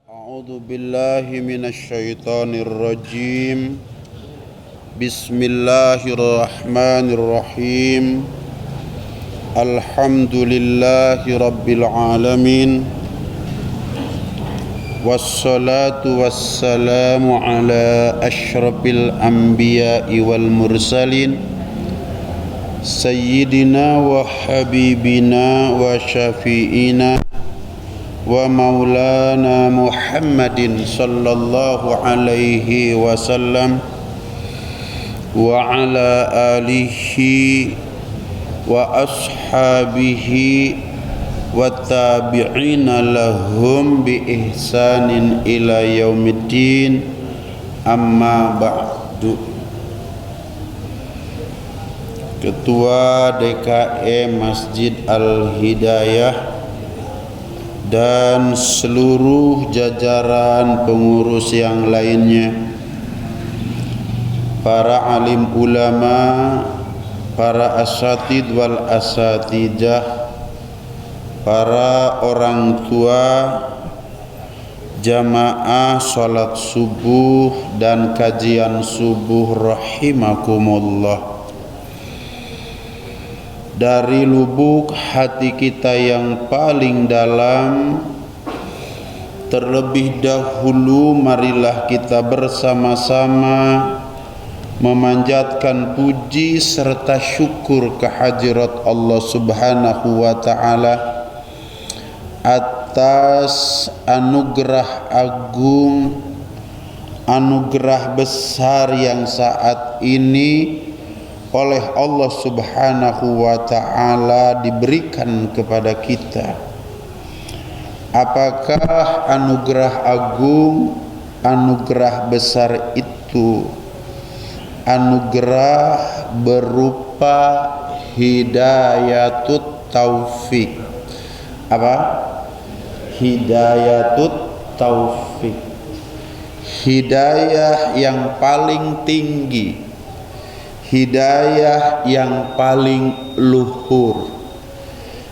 A'udzu billahi minasyaitonir rajim. Bismillahirrahmanirrahim. Alhamdulillahi rabbil alamin. Wassalatu wassalamu ala asyrafil anbiya'i wal mursalin sayyidina wa habibina wa syafi'ina wa maulana Muhammadin sallallahu alaihi wasallam wa ala alihi wa ashabihi wa tabi'ina lahum bi ihsanin ila yaumiddin, amma ba'du. Ketua DKM Masjid Al-Hidayah dan seluruh jajaran pengurus yang lainnya, para alim ulama, para asatid wal asatidah, para orang tua, jamaah salat subuh dan kajian subuh rahimakumullah. Dari lubuk hati kita yang paling dalam, terlebih dahulu marilah kita bersama-sama memanjatkan puji serta syukur kehadirat Allah Subhanahu wa ta'ala atas anugerah agung, anugerah besar yang saat ini oleh Allah Subhanahu wa ta'ala diberikan kepada kita. Apakah anugerah agung, anugerah besar itu? Anugerah berupa hidayatut taufik. Apa? Hidayatut taufik. Hidayah yang paling tinggi, hidayah yang paling luhur,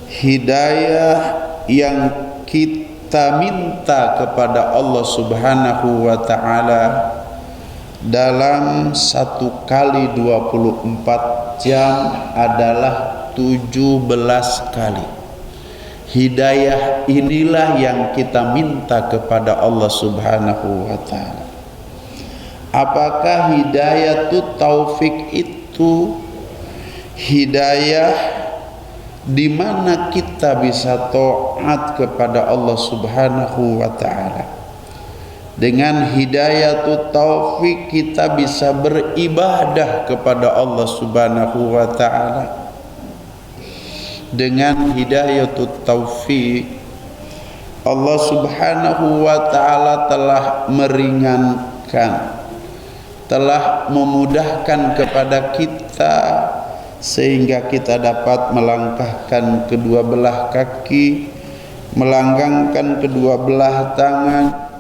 hidayah yang kita minta kepada Allah Subhanahu wa ta'ala dalam 1 kali 24 jam adalah 17 kali. Hidayah inilah yang kita minta kepada Allah Subhanahu wa ta'ala. Apakah hidayatut taufik itu hidayah di mana kita bisa taat kepada Allah Subhanahu wa ta'ala? Dengan hidayatut taufik kita bisa beribadah kepada Allah Subhanahu wa ta'ala. Dengan hidayatut taufik Allah Subhanahu wa ta'ala telah meringankan, telah memudahkan kepada kita sehingga kita dapat melangkahkan kedua belah kaki, melanggangkan kedua belah tangan,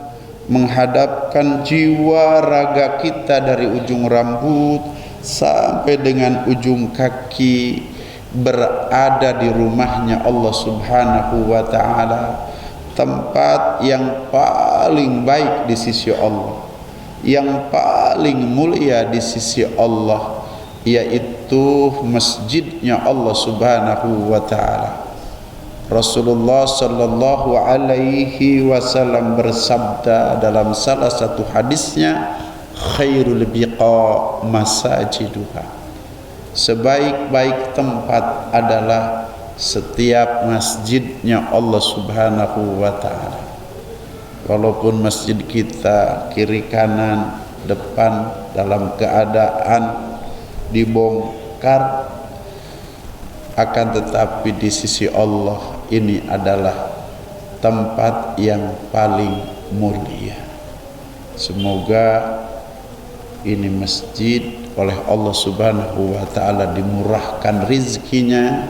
menghadapkan jiwa raga kita dari ujung rambut sampai dengan ujung kaki berada di rumahnya Allah Subhanahu wa ta'ala, tempat yang paling baik di sisi Allah, yang paling mulia di sisi Allah, yaitu masjidnya Allah Subhanahu wa ta'ala. Rasulullah sallallahu alaihi wasallam bersabda dalam salah satu hadisnya, khairul biqa masajiduha. Sebaik-baik tempat adalah setiap masjidnya Allah Subhanahu wa ta'ala. Walaupun masjid kita kiri kanan depan dalam keadaan dibongkar, akan tetapi di sisi Allah ini adalah tempat yang paling mulia. Semoga ini masjid oleh Allah Subhanahu wa ta'ala dimurahkan rizkinya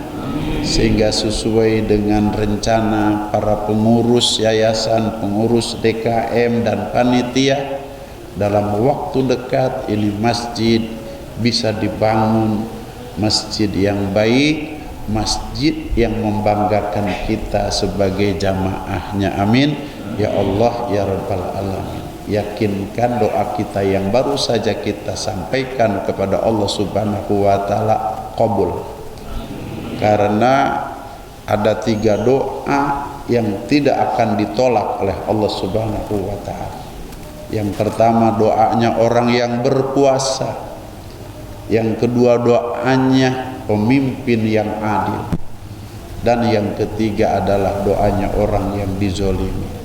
sehingga sesuai dengan rencana para pengurus yayasan, pengurus DKM dan panitia, dalam waktu dekat ini masjid bisa dibangun, masjid yang baik, masjid yang membanggakan kita sebagai jamaahnya. Amin Ya Allah, ya Rabbal Alamin, yakinkan doa kita yang baru saja kita sampaikan kepada Allah Subhanahu wa Ta'ala qabul. Karena ada 3 doa yang tidak akan ditolak oleh Allah Subhanahu wa Ta'ala. Yang pertama doanya orang yang berpuasa. Yang kedua doanya pemimpin yang adil. Dan yang ketiga adalah doanya orang yang dizolimi.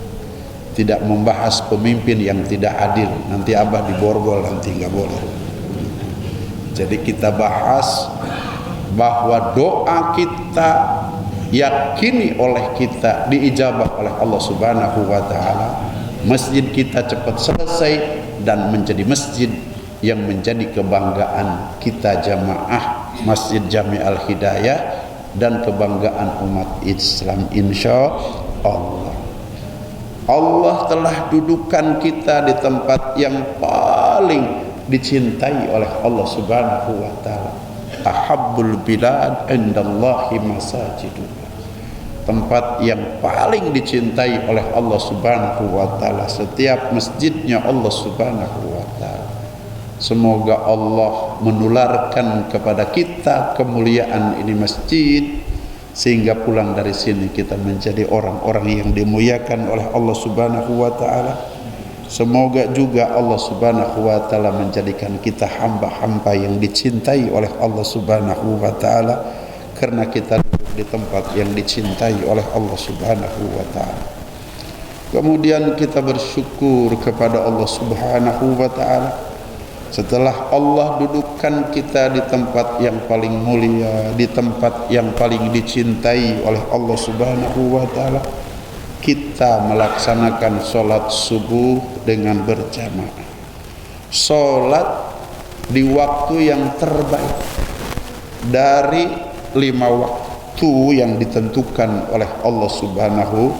Tidak membahas pemimpin yang tidak adil, nanti Abah diborgol, nanti nggak boleh. Jadi kita bahas bahwa doa kita yakini oleh kita diijabah oleh Allah Subhanahu wa Ta'ala. Masjid kita cepat selesai dan menjadi masjid yang menjadi kebanggaan kita jamaah Masjid Jami Al-Hidayah dan kebanggaan umat Islam insya Allah. Allah telah dudukan kita di tempat yang paling dicintai oleh Allah Subhanahu wa Ta'ala. Ahabbul bilad indallahi masajidullah. Tempat yang paling dicintai oleh Allah Subhanahu wa Ta'ala, setiap masjidnya Allah Subhanahu wa Ta'ala. Semoga Allah menularkan kepada kita kemuliaan ini masjid, sehingga pulang dari sini kita menjadi orang-orang yang dimuliakan oleh Allah Subhanahu wa Ta'ala. Semoga juga Allah Subhanahu wa Ta'ala menjadikan kita hamba-hamba yang dicintai oleh Allah Subhanahu wa Ta'ala, karena kita duduk di tempat yang dicintai oleh Allah Subhanahu wa Ta'ala. Kemudian kita bersyukur kepada Allah Subhanahu wa Ta'ala setelah Allah dudukkan kita di tempat yang paling mulia, di tempat yang paling dicintai oleh Allah Subhanahu wa Ta'ala. Kita melaksanakan sholat subuh dengan berjamaah. Sholat di waktu yang terbaik dari 5 waktu yang ditentukan oleh Allah Subhanahu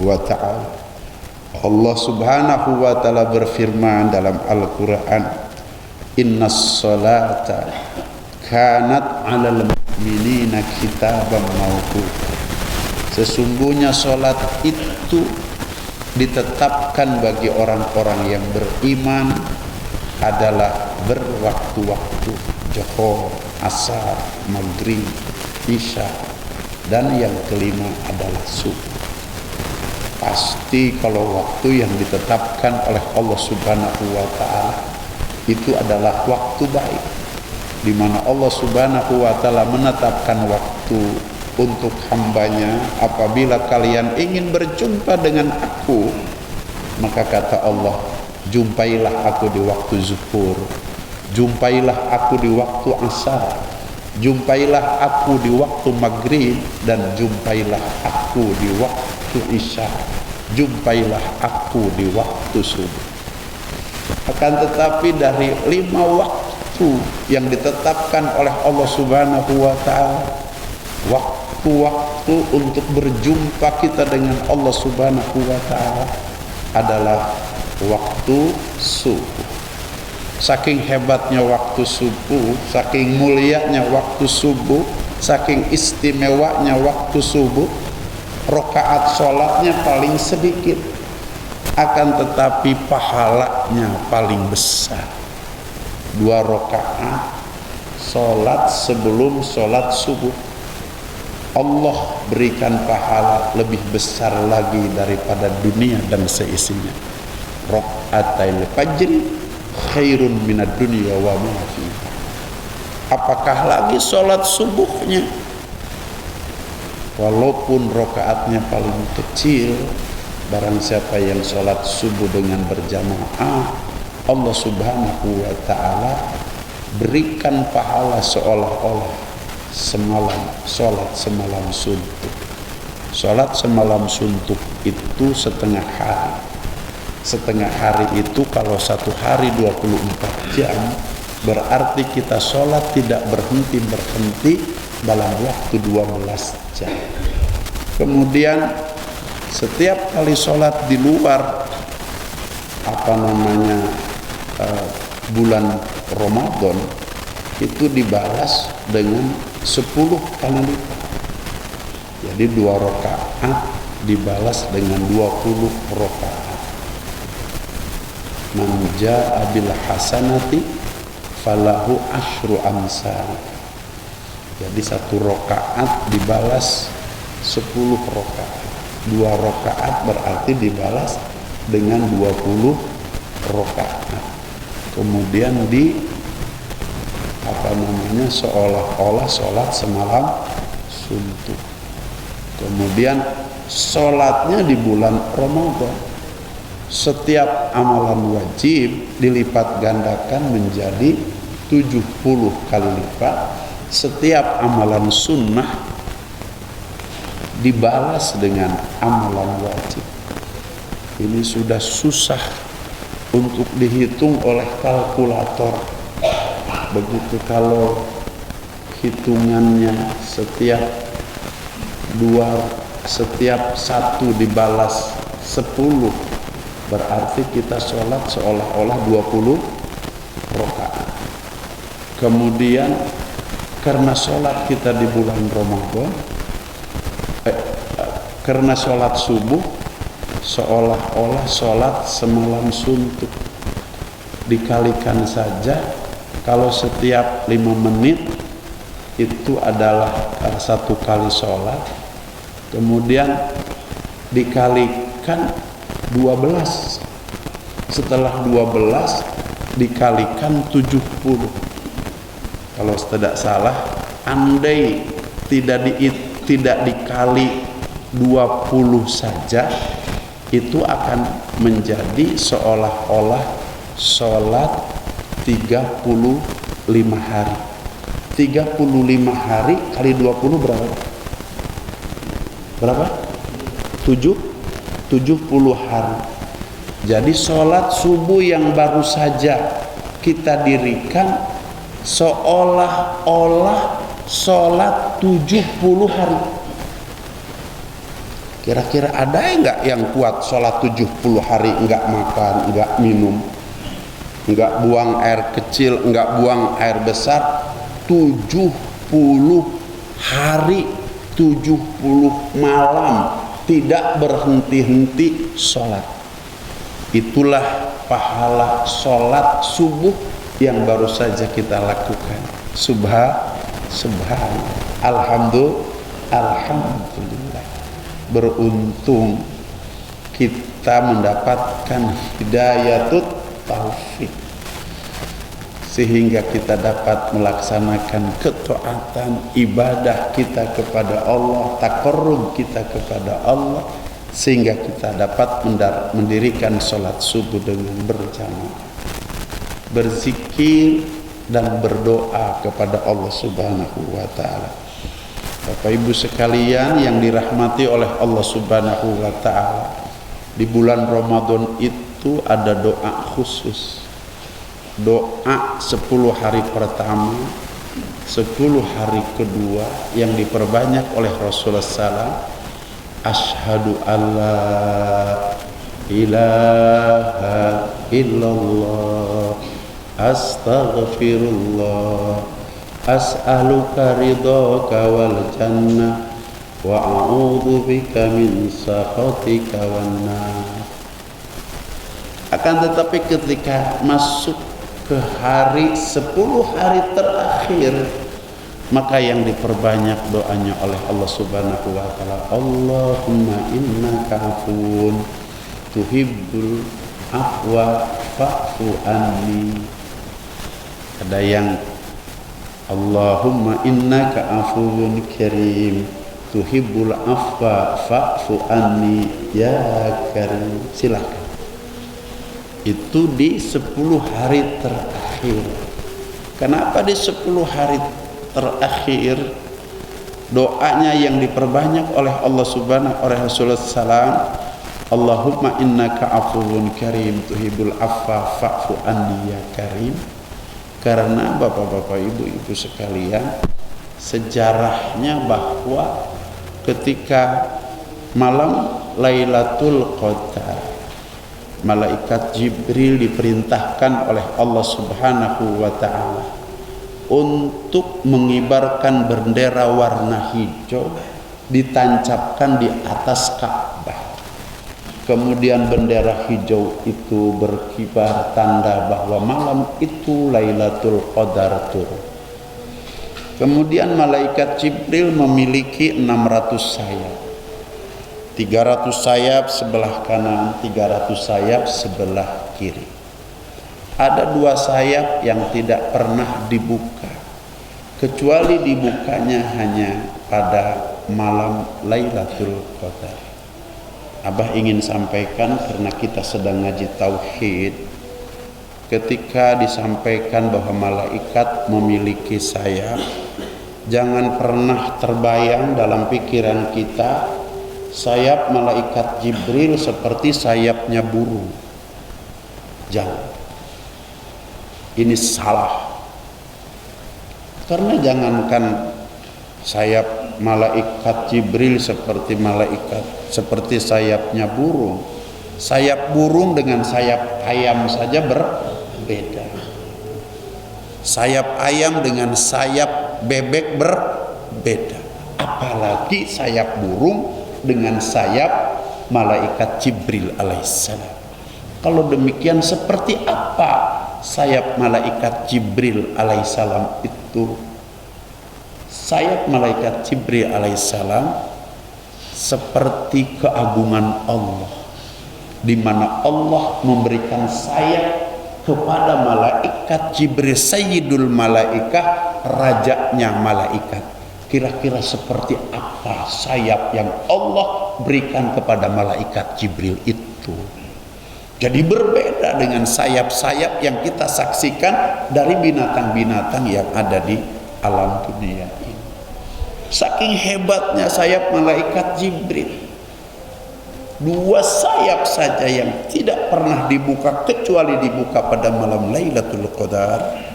wa Ta'ala. Allah Subhanahu wa Ta'ala berfirman dalam Al-Quran, Innas salata kanat 'alal mu'minina kitaban mawquta. Sesungguhnya salat itu ditetapkan bagi orang-orang yang beriman adalah berwaktu-waktu, Zuhur, Asar, Maghrib, Isya, dan yang kelima adalah subuh. Pasti kalau waktu yang ditetapkan oleh Allah Subhanahu wa Ta'ala itu adalah waktu baik, di mana Allah Subhanahu wa Ta'ala menetapkan waktu untuk hambanya. Apabila kalian ingin berjumpa dengan aku, maka kata Allah, jumpailah aku di waktu zuhur, jumpailah aku di waktu asar, jumpailah aku di waktu maghrib, dan jumpailah aku di waktu isya, jumpailah aku di waktu subuh. Akan tetapi dari 5 waktu yang ditetapkan oleh Allah Subhanahu wa Ta'ala, waktu-waktu untuk berjumpa kita dengan Allah Subhanahu wa Ta'ala adalah waktu subuh. Saking hebatnya waktu subuh, saking mulianya waktu subuh, saking istimewanya waktu subuh, rakaat sholatnya paling sedikit, akan tetapi pahalanya paling besar. 2 rakaat sholat sebelum sholat subuh, Allah berikan pahala lebih besar lagi daripada dunia dan seisinya. Rakaatil fajri khairun minad dunya wa ma fiha. Apakah lagi sholat subuhnya? Walaupun rakaatnya paling kecil, barang siapa yang sholat subuh dengan berjamaah, Allah Subhanahu wa Ta'ala berikan pahala seolah-olah semalam sholat semalam suntuk. Sholat semalam suntuk itu setengah hari. Setengah hari itu kalau 1 hari 24 jam, berarti kita sholat tidak berhenti dalam waktu 12 jam. Kemudian setiap kali sholat di luar bulan Ramadan itu dibalas dengan 10 kali lipat. Jadi 2 rakaat dibalas dengan 20 rakaat. Man jaa bil hasanati falahu asyru amsal. Jadi 1 rakaat dibalas 10 rakaat. 2 rakaat berarti dibalas dengan 20 rakaat. Kemudian seolah-olah sholat semalam suntuk. Kemudian sholatnya di bulan Ramadan. Setiap amalan wajib dilipat gandakan menjadi 70 kali lipat. Setiap amalan sunnah dibalas dengan amalan wajib. Ini sudah susah untuk dihitung oleh kalkulator. Begitu kalau hitungannya setiap 1 dibalas 10, berarti kita sholat seolah-olah 20 rakaat. Kemudian karena sholat kita di bulan Ramadan, karena sholat subuh seolah-olah sholat semalam suntuk. Dikalikan saja, kalau setiap 5 menit itu adalah 1 kali sholat, kemudian dikalikan 12, setelah 12 dikalikan 70. Kalau tidak salah, andai tidak dikali 20 saja, itu akan menjadi seolah-olah sholat 35 hari. 35 hari kali 20 berapa? Berapa? 70 hari. Jadi sholat subuh yang baru saja kita dirikan seolah-olah sholat 70 hari. Kira-kira ada enggak yang kuat sholat 70 hari enggak makan, enggak minum, enggak buang air kecil, enggak buang air besar, 70 hari, 70 malam tidak berhenti-henti sholat. Itulah pahala sholat subuh yang baru saja kita lakukan. Subhanallah. Alhamdulillah. Beruntung kita mendapatkan hidayatut taufik, sehingga kita dapat melaksanakan ketaatan ibadah kita kepada Allah, taqarrub kita kepada Allah, sehingga kita dapat mendirikan sholat subuh dengan berjamaah, berzikir dan berdoa kepada Allah Subhanahu wa ta'ala. Bapak Ibu sekalian yang dirahmati oleh Allah Subhanahu wa ta'ala, di bulan Ramadan itu ada doa khusus. Doa 10 hari pertama, 10 hari kedua yang diperbanyak oleh Rasulullah SAW. Asyhadu alla ilaha illallah, astaghfirullah, as'aluka ridhaka wal jannah, wa a'udzu bika min sakhatika wan nar. Akan tetapi ketika masuk ke hari 10 hari terakhir, maka yang diperbanyak doanya oleh Allah Subhanahu wa ta'ala, Allahumma innaka afuwun tuhibbul afwa fa'fu anni. Ada yang Allahumma innaka afuwun karim tuhibbul afwa fa'fu anni ya karim. Silakan. Itu di 10 hari terakhir. Kenapa di 10 hari terakhir doanya yang diperbanyak oleh Allah Subhanahu oleh Rasulullah SAW, Allahumma innaka afuwun karim tuhibbul afwa fa'fu anni ya karim? Karena bapak-bapak, ibu-ibu sekalian, sejarahnya bahwa ketika malam Lailatul Qadar, malaikat Jibril diperintahkan oleh Allah Subhanahu wa ta'ala untuk mengibarkan bendera warna hijau, ditancapkan di atas Ka'bah. Kemudian bendera hijau itu berkibar tanda bahwa malam itu Lailatul Qadar turun. Kemudian malaikat Jibril memiliki 600 sayap. 300 sayap sebelah kanan, 300 sayap sebelah kiri. Ada 2 sayap yang tidak pernah dibuka, kecuali dibukanya hanya pada malam Lailatul Qadar. Abah ingin sampaikan karena kita sedang ngaji tauhid, ketika disampaikan bahwa malaikat memiliki sayap, jangan pernah terbayang dalam pikiran kita sayap malaikat Jibril seperti sayapnya burung. Jangan. Ini salah. Karena jangankan sayap malaikat Jibril seperti sayapnya burung. Sayap burung dengan sayap ayam saja berbeda. Sayap ayam dengan sayap bebek berbeda. Apalagi sayap burung dengan sayap malaikat Jibril alaihissalam. Kalau demikian seperti apa sayap malaikat Jibril alaihissalam itu? Sayap malaikat Jibril alaihissalam seperti keagungan Allah, di mana Allah memberikan sayap kepada malaikat Jibril, sayyidul malaikah, rajanya malaikat. Kira-kira seperti apa sayap yang Allah berikan kepada malaikat Jibril itu? Jadi berbeda dengan sayap-sayap yang kita saksikan dari binatang-binatang yang ada di alam dunia ini. Saking hebatnya sayap malaikat Jibril, 2 sayap saja yang tidak pernah dibuka kecuali dibuka pada malam Lailatul Qadar.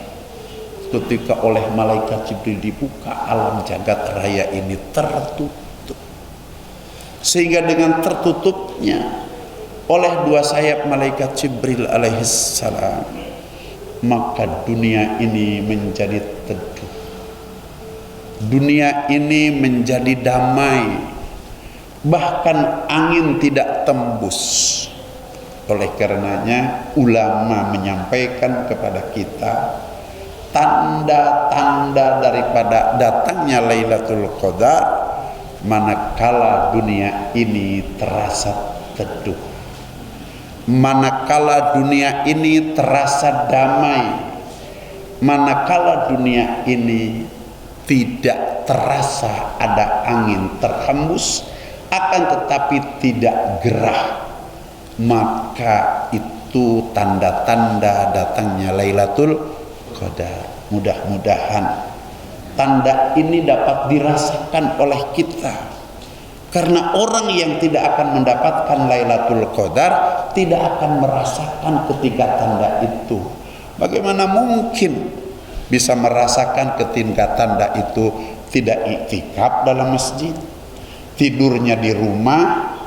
Ketika oleh malaikat Jibril dibuka, alam jagat raya ini tertutup. Sehingga dengan tertutupnya oleh 2 sayap malaikat Jibril alaihissalam, maka dunia ini menjadi teduh. Dunia ini menjadi damai. Bahkan angin tidak tembus. Oleh karenanya ulama menyampaikan kepada kita tanda-tanda daripada datangnya Lailatul Qadar manakala dunia ini terasa teduh, manakala dunia ini terasa damai, manakala dunia ini tidak terasa ada angin terhembus, akan tetapi tidak gerah, maka itu tanda-tanda datangnya Lailatul Qadar. Mudah-mudahan tanda ini dapat dirasakan oleh kita, karena orang yang tidak akan mendapatkan Lailatul Qadar tidak akan merasakan ketika tanda itu. Bagaimana mungkin bisa merasakan ketika tanda itu tidak iktikaf dalam masjid, tidurnya di rumah,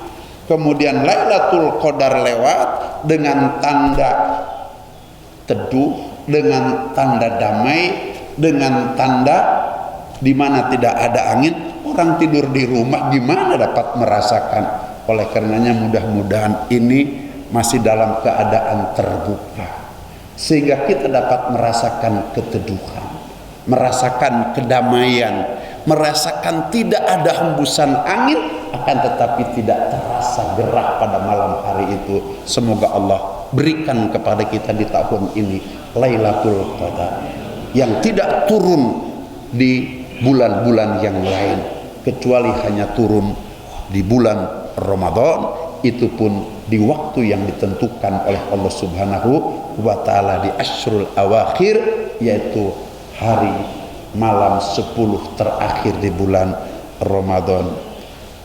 kemudian Lailatul Qadar lewat dengan tanda teduh, dengan tanda damai, dengan tanda di mana tidak ada angin. Orang tidur di rumah gimana dapat merasakan? Oleh karenanya mudah-mudahan ini masih dalam keadaan terbuka, sehingga kita dapat merasakan keteduhan, merasakan kedamaian, merasakan tidak ada hembusan angin, akan tetapi tidak terasa gerah pada malam hari itu. Semoga Allah berikan kepada kita di tahun ini Lailatul Qadar yang tidak turun di bulan-bulan yang lain, kecuali hanya turun di bulan Ramadan, itu pun di waktu yang ditentukan oleh Allah Subhanahu wa taala di Ashrul Awakhir, yaitu hari malam 10 terakhir di bulan Ramadan.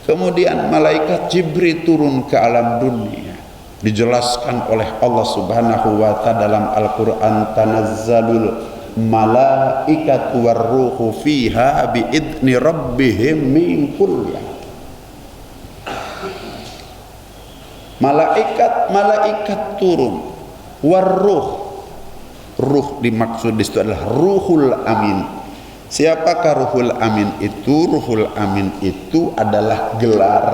Kemudian malaikat Jibril turun ke alam dunia. Dijelaskan oleh Allah Subhanahu wa taala dalam Al-Qur'an, tanazzalul malaikatu warruhu fiha biidzni rabbihim min kulli. Malaikat turun, warruh, ruh dimaksud di situ adalah ruhul amin. Siapakah ruhul amin itu? Ruhul amin itu adalah gelar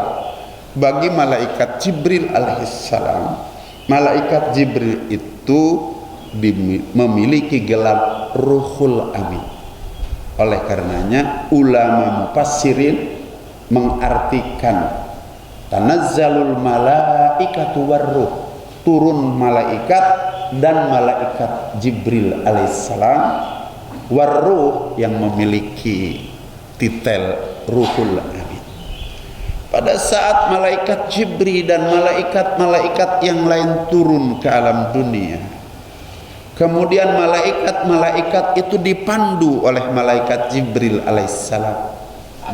bagi malaikat Jibril alaihissalam, malaikat Jibril itu memiliki gelar Ruhul Amin. Oleh karenanya ulama mufassirin mengartikan tanazzalul malaikatu warruh, turun malaikat dan malaikat Jibril alaihissalam, warruh yang memiliki titel Ruhul Amin. Pada saat malaikat Jibril dan malaikat-malaikat yang lain turun ke alam dunia, kemudian malaikat-malaikat itu dipandu oleh malaikat Jibril alaihissalam.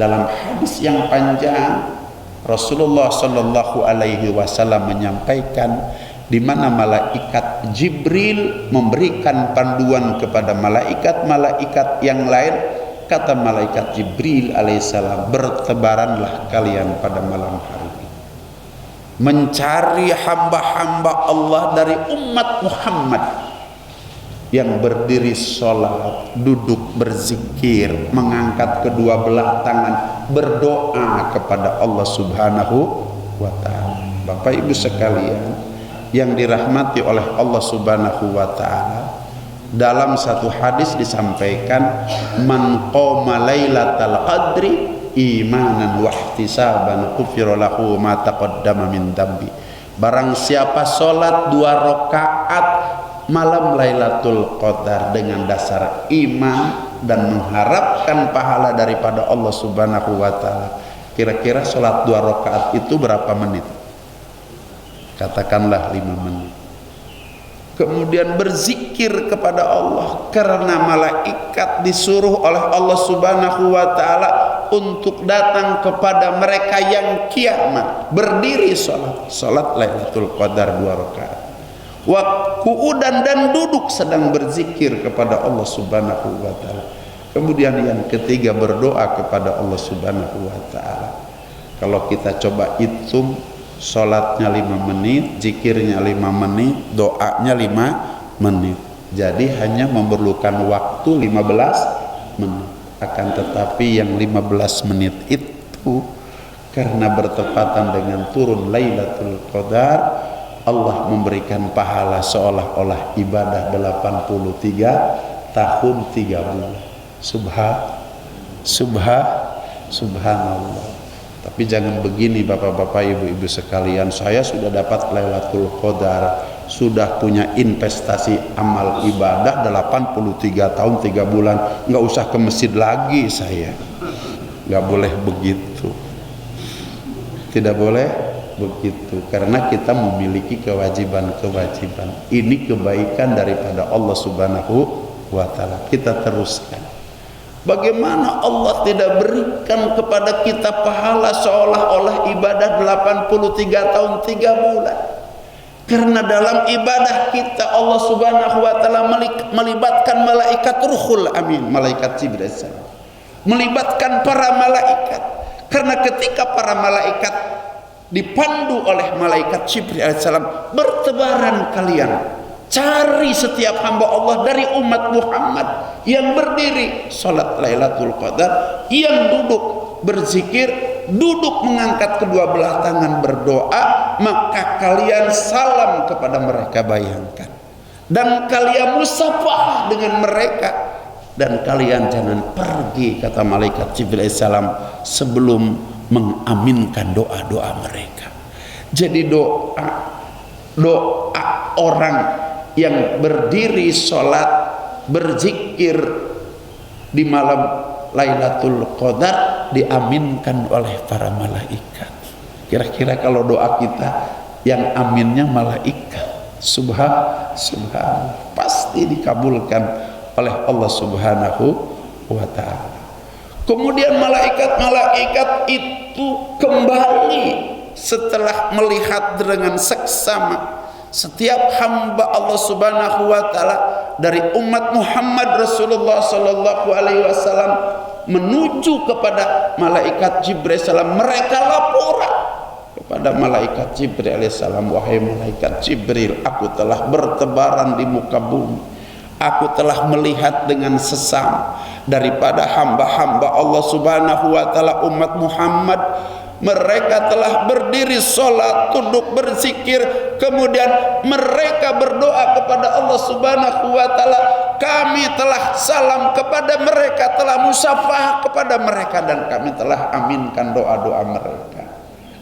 Dalam hadis yang panjang Rasulullah sallallahu alaihi wasallam menyampaikan di mana malaikat Jibril memberikan panduan kepada malaikat-malaikat yang lain. Kata malaikat Jibril alaihissalam, bertebaranlah kalian pada malam hari ini mencari hamba-hamba Allah dari umat Muhammad yang berdiri sholat, duduk berzikir, mengangkat kedua belah tangan, berdoa kepada Allah subhanahu wa ta'ala. Bapak ibu sekalian yang dirahmati oleh Allah subhanahu wa ta'ala, dalam satu hadis disampaikan, man qoma lailatal qadri imanan wa ihtisaban ghufira lahu ma taqaddama min dambi. Barang siapa sholat 2 rakaat malam Lailatul Qadar dengan dasar iman dan mengharapkan pahala daripada Allah subhanahu wa ta'ala, kira-kira sholat 2 rakaat itu berapa menit? Katakanlah 5 menit. Kemudian berzikir kepada Allah, karena malaikat disuruh oleh Allah subhanahu wa ta'ala untuk datang kepada mereka yang kiamat, berdiri sholat Lailatul Qadar 2 rakaat, waku'udan dan duduk sedang berzikir kepada Allah subhanahu wa ta'ala. Kemudian yang ketiga berdoa kepada Allah subhanahu wa ta'ala. Kalau kita coba hitung, sholatnya 5 menit, zikirnya 5 menit, doanya 5 menit. Jadi hanya memerlukan waktu 15 menit. Akan tetapi yang 15 menit itu karena bertepatan dengan turun Lailatul Qadar, Allah memberikan pahala seolah-olah ibadah 83 tahun 3 bulan. Subhanallah. Tapi jangan begini bapak-bapak, ibu-ibu sekalian, saya sudah dapat Lailatul Qadar, sudah punya investasi amal ibadah 83 tahun 3 bulan, nggak usah ke masjid lagi saya. Nggak boleh begitu, tidak boleh begitu, karena kita memiliki kewajiban-kewajiban. Ini kebaikan daripada Allah subhanahu wa ta'ala. Kita teruskan. Bagaimana Allah tidak berikan kepada kita pahala seolah-olah ibadah 83 tahun 3 bulan? Karena dalam ibadah kita Allah subhanahu wa ta'ala melibatkan malaikat Ruhul Amin, malaikat Jibril, melibatkan para malaikat. Karena ketika para malaikat dipandu oleh malaikat Jibril alaihissalam, bertebaran kalian, cari setiap hamba Allah dari umat Muhammad yang berdiri sholat Lailatul Qadar, yang duduk berzikir, duduk mengangkat kedua belah tangan berdoa, maka kalian salam kepada mereka, bayangkan, dan kalian musafahah dengan mereka, dan kalian jangan pergi, kata malaikat Jibril alaihissalam, sebelum mengaminkan doa-doa mereka. Jadi doa orang yang berdiri sholat berzikir di malam Lailatul Qadar diaminkan oleh para malaikat. Kira-kira kalau doa kita yang aminnya malaikat, subhanallah, pasti dikabulkan oleh Allah subhanahu wa ta'ala. Kemudian malaikat-malaikat itu kembali setelah melihat dengan seksama setiap hamba Allah subhanahu wa ta'ala dari umat Muhammad Rasulullah sallallahu alaihi wasallam menuju kepada malaikat Jibril salam. Mereka laporan kepada malaikat Jibril alaihissalam, wahai malaikat Jibril, aku telah bertebaran di muka bumi, aku telah melihat dengan sesama daripada hamba-hamba Allah subhanahu wa ta'ala umat Muhammad Mereka telah berdiri sholat, tunduk berzikir, kemudian mereka berdoa kepada Allah Subhanahu wa Ta'ala. Kami telah salam kepada mereka, telah musafah kepada mereka, dan kami telah aminkan doa-doa mereka.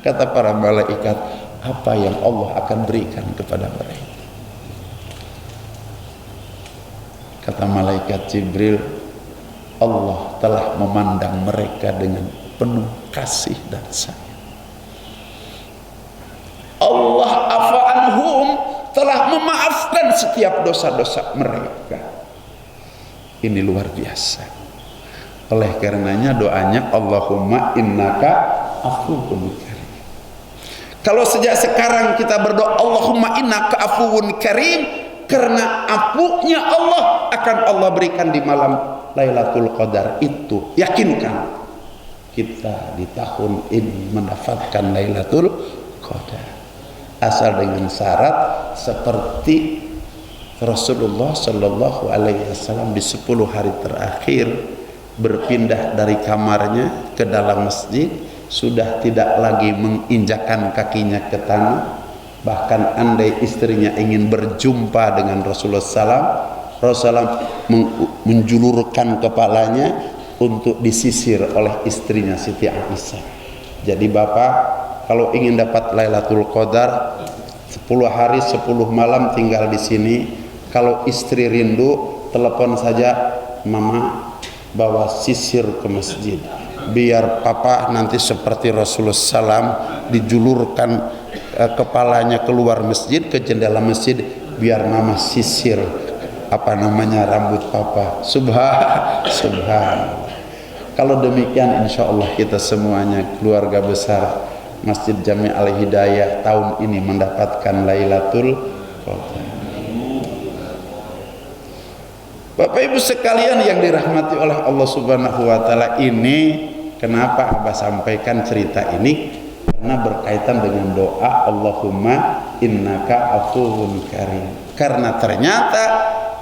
Kata para malaikat, apa yang Allah akan berikan kepada mereka? Kata malaikat Jibril, Allah telah memandang mereka dengan penuh kasih dan sayang. Allah afa anhum, telah memaafkan setiap dosa-dosa mereka. Ini luar biasa. Oleh karenanya doanya Allahumma innaka afuwun karim. Kalau sejak sekarang kita berdoa Allahumma innaka afuwun karim, karena afunya Allah akan Allah berikan di malam Lailatul Qadar itu, yakinkan kita di tahun ini mendapatkan Lailatul Qadar, asal dengan syarat seperti Rasulullah Shallallahu Alaihi Wasallam di 10 hari terakhir berpindah dari kamarnya ke dalam masjid, sudah tidak lagi menginjakkan kakinya ke tanah. Bahkan andai istrinya ingin berjumpa dengan Rasulullah SAW, Rasulullah menjulurkan kepalanya untuk disisir oleh istrinya Siti Aisyah. Jadi bapak kalau ingin dapat Lailatul Qadar 10 hari 10 malam tinggal di sini. Kalau istri rindu, telepon saja, mama bawa sisir ke masjid, biar papa nanti seperti Rasulullah SAW dijulurkan kepalanya keluar masjid ke jendela masjid, biar mama sisir rambut papa. Subhan. Kalau demikian insya Allah kita semuanya keluarga besar Masjid Jami' Al Hidayah tahun ini mendapatkan Lailatul Qadar. Bapak Ibu sekalian yang dirahmati oleh Allah Subhanahu wa Ta'ala, ini kenapa Abah sampaikan cerita ini? Karena berkaitan dengan doa Allahumma innaka afuwun karim. Karena ternyata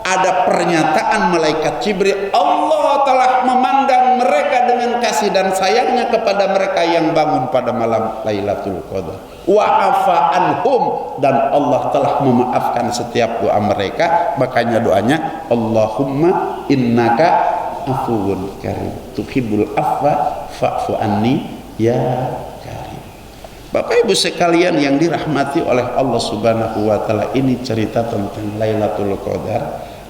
ada pernyataan malaikat Jibril, Allah telah memandang mereka dengan kasih dan sayangnya kepada mereka yang bangun pada malam Lailatul Qadar. Wa afa anhum, dan Allah telah memaafkan setiap doa mereka. Makanya doanya Allahumma innaka afuwun karim tuhibbul afwa fa'fu anni ya karim. Bapak Ibu sekalian yang dirahmati oleh Allah Subhanahu wa Ta'ala, ini cerita tentang Lailatul Qadar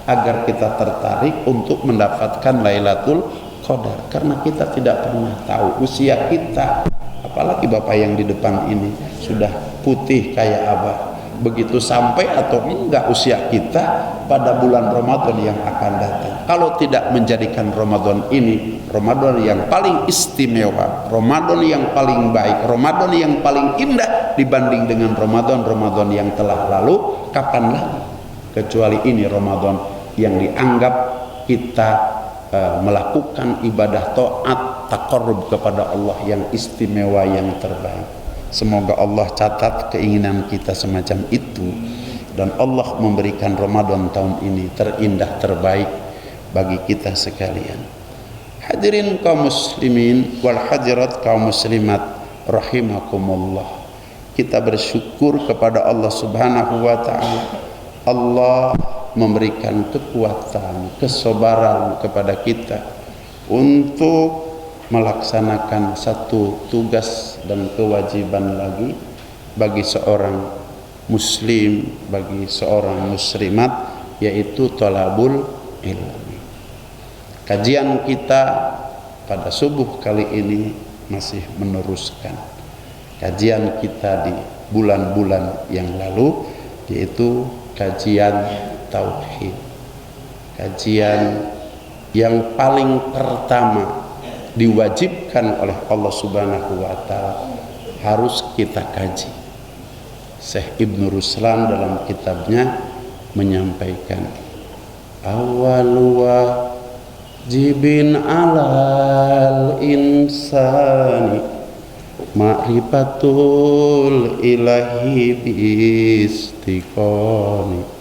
agar kita tertarik untuk mendapatkan Lailatul Qadar, karena kita tidak pernah tahu usia kita. Apalagi bapak yang di depan ini sudah putih kayak Abah, begitu sampai atau enggak usia kita pada bulan Ramadan yang akan datang. Kalau tidak menjadikan Ramadan ini Ramadan yang paling istimewa, Ramadan yang paling baik, Ramadan yang paling indah dibanding dengan Ramadan yang telah lalu, kapan lagi? Kecuali ini Ramadan yang dianggap kita melakukan ibadah taat taqarrub kepada Allah yang istimewa, yang terbaik. Semoga Allah catat keinginan kita semacam itu, dan Allah memberikan Ramadan tahun ini terindah, terbaik bagi kita sekalian. Hadirin kaum muslimin wal hadirat kaum muslimat rahimakumullah, kita bersyukur kepada Allah Subhanahu wa Ta'ala. Allah memberikan kekuatan, kesabaran kepada kita untuk melaksanakan satu tugas dan kewajiban lagi bagi seorang muslim, bagi seorang muslimat, yaitu thalabul ilmi. Kajian kita pada subuh kali ini masih meneruskan kajian kita di bulan-bulan yang lalu, yaitu kajian tauhid. Kajian yang paling pertama diwajibkan oleh Allah Subhanahu wa Ta'ala harus kita kaji. Syekh Ibnu Ruslan dalam kitabnya menyampaikan, awwalu wajibin alal insani ma'rifatul ilahi biistiqoni.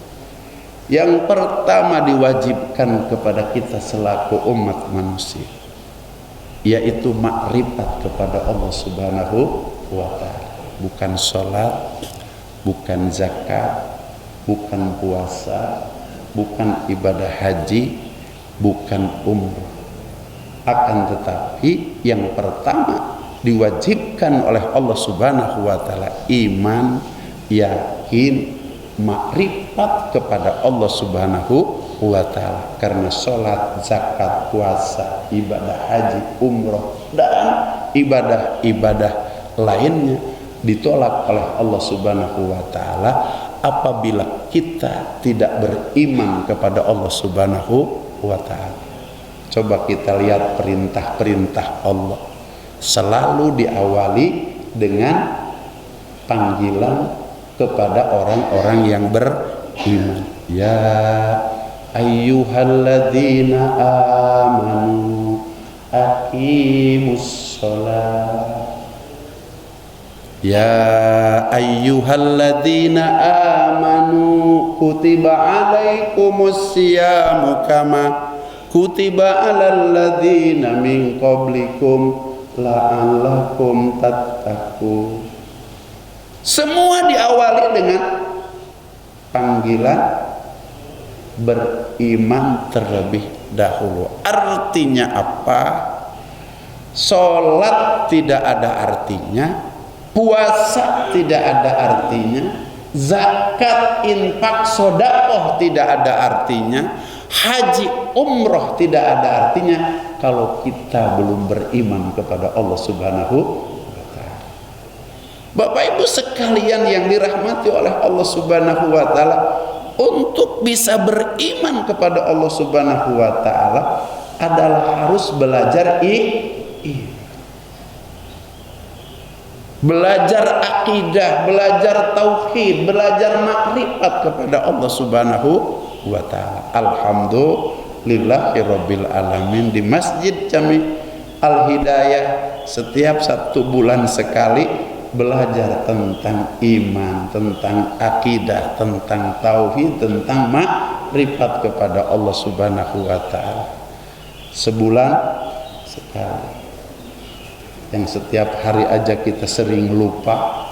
Yang pertama diwajibkan kepada kita selaku umat manusia yaitu makrifat kepada Allah Subhanahu wa ta'ala. Bukan sholat, bukan zakat, bukan puasa, bukan ibadah haji, bukan umrah. Akan tetapi yang pertama diwajibkan oleh Allah Subhanahu wa ta'ala iman, yakin, makrifat kepada Allah Subhanahu wa ta'ala. Karena sholat, zakat, puasa, ibadah haji, umroh, dan ibadah-ibadah lainnya ditolak oleh Allah Subhanahu wa ta'ala apabila kita tidak beriman kepada Allah Subhanahu wa ta'ala. Coba kita lihat perintah-perintah Allah selalu diawali dengan panggilan kepada orang-orang yang beriman. Ya ayyuhalladzina amanu aqimus sholat. Ya ayyuhalladzina amanu kutiba alaikumus siyamu kama kutiba alal ladzina min qablikum la'allakum tattaqun. Semua diawali dengan panggilan beriman terlebih dahulu. Artinya apa? Salat tidak ada artinya, puasa tidak ada artinya, zakat, infak, sedekah tidak ada artinya, haji, umroh tidak ada artinya kalau kita belum beriman kepada Allah Subhanahu wa ta'ala. Bapak Ibu sekalian yang dirahmati oleh Allah Subhanahu wa ta'ala, untuk bisa beriman kepada Allah Subhanahu wa ta'ala adalah harus belajar belajar akidah, belajar tauhid, belajar makrifat kepada Allah Subhanahu wa ta'ala. Alhamdulillahirabbil alamin. Di Masjid Jami Al Hidayah setiap 1 bulan sekali belajar tentang iman, tentang akidah, tentang tauhid, tentang makrifat kepada Allah Subhanahu wa ta'ala. Sebulan sekali. Yang setiap hari aja kita sering lupa,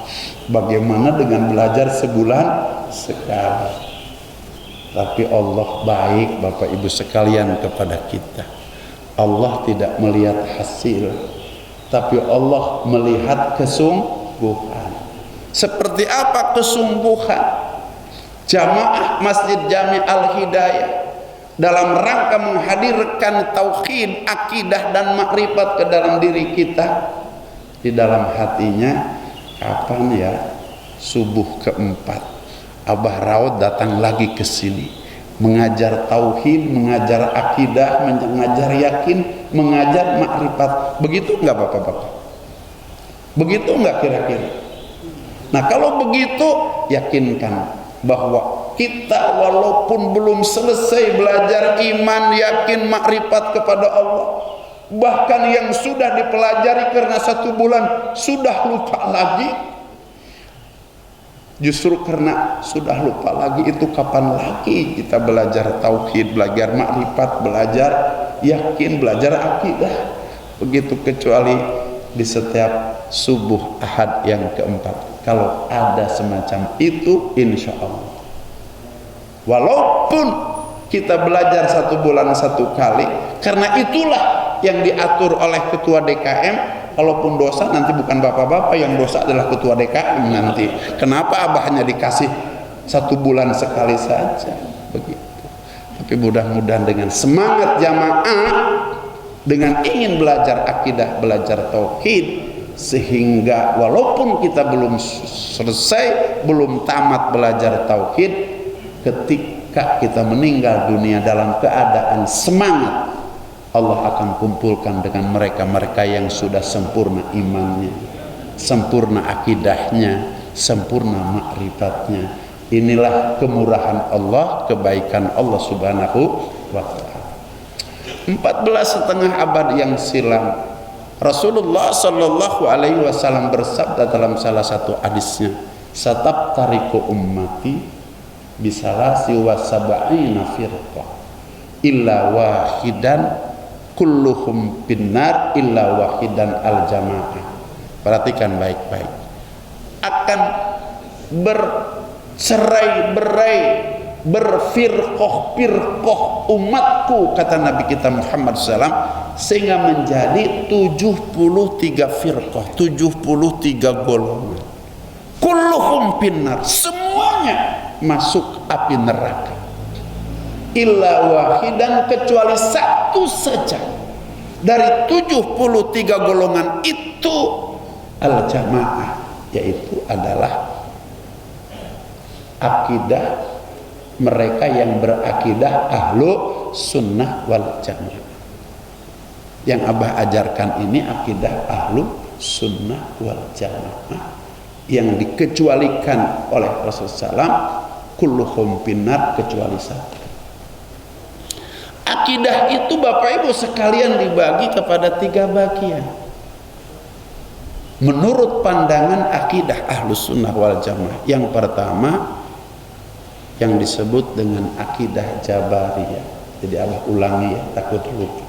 bagaimana dengan belajar sebulan sekali. Tapi Allah baik Bapak Ibu sekalian kepada kita. Allah tidak melihat hasil, tapi Allah melihat kesungguhan. Seperti apa kesungguhan jamaah Masjid Jami Al Hidayah dalam rangka menghadirkan tauhid, akidah dan makrifat ke dalam diri kita. Di dalam hatinya, kapan ya subuh keempat Abah Raud datang lagi ke sini mengajar tauhid, mengajar akidah, mengajar yakin, mengajar makrifat. Begitu enggak Bapak-bapak? Begitu enggak kira-kira? Nah, kalau begitu yakinkan bahwa kita walaupun belum selesai belajar iman, yakin, makrifat kepada Allah, bahkan yang sudah dipelajari karena 1 bulan sudah lupa lagi. Justru karena sudah lupa lagi itu, kapan lagi kita belajar tauhid, belajar makrifat, belajar yakin, belajar akidah? Begitu kecuali di setiap subuh Ahad yang keempat. Kalau ada semacam itu, insya Allah, walaupun kita belajar 1 bulan 1 kali, karena itulah yang diatur oleh ketua DKM. Kalaupun dosa nanti bukan bapak-bapak yang dosa, adalah ketua DKM nanti. Kenapa Abah hanya dikasih 1 bulan sekali saja? Begitu. Tapi mudah-mudahan dengan semangat jamaah, dengan ingin belajar akidah, belajar tauhid, sehingga walaupun kita belum selesai, belum tamat belajar tauhid, ketika kita meninggal dunia dalam keadaan semangat, Allah akan kumpulkan dengan mereka-mereka yang sudah sempurna imannya, sempurna akidahnya, sempurna makrifatnya. Inilah kemurahan Allah, kebaikan Allah Subhanahu wa ta'ala. 14,5 abad yang silam, Rasulullah Shallallahu Alaihi Wasallam bersabda dalam salah satu hadisnya, "Satabtariqu ummati bisalasi wa sab'ina firqah illa wahidan kulluhum finnar illa wahidan al jamaah. Perhatikan baik-baik. Akan bercerai-berai, berfirqoh-firqoh umatku, kata Nabi kita Muhammad SAW, sehingga menjadi 73 firqoh, 73 golongan. Kulluhum finnar, semuanya masuk api neraka. Illa wahidan, kecuali satu saja dari 73 golongan itu, al jamaah, yaitu adalah akidah mereka yang berakidah ahlu sunnah wal jamaah. Yang Abah ajarkan ini akidah ahlu sunnah wal jamaah, yang dikecualikan oleh Rasulullah SAW, kulluhum finnar, kecuali satu. Akidah itu Bapak Ibu sekalian dibagi kepada 3 bagian. Menurut pandangan akidah ahlus sunnah wal jamaah, yang pertama yang disebut dengan akidah jabariyah. Jadi Abah ulangi ya, takut lupa.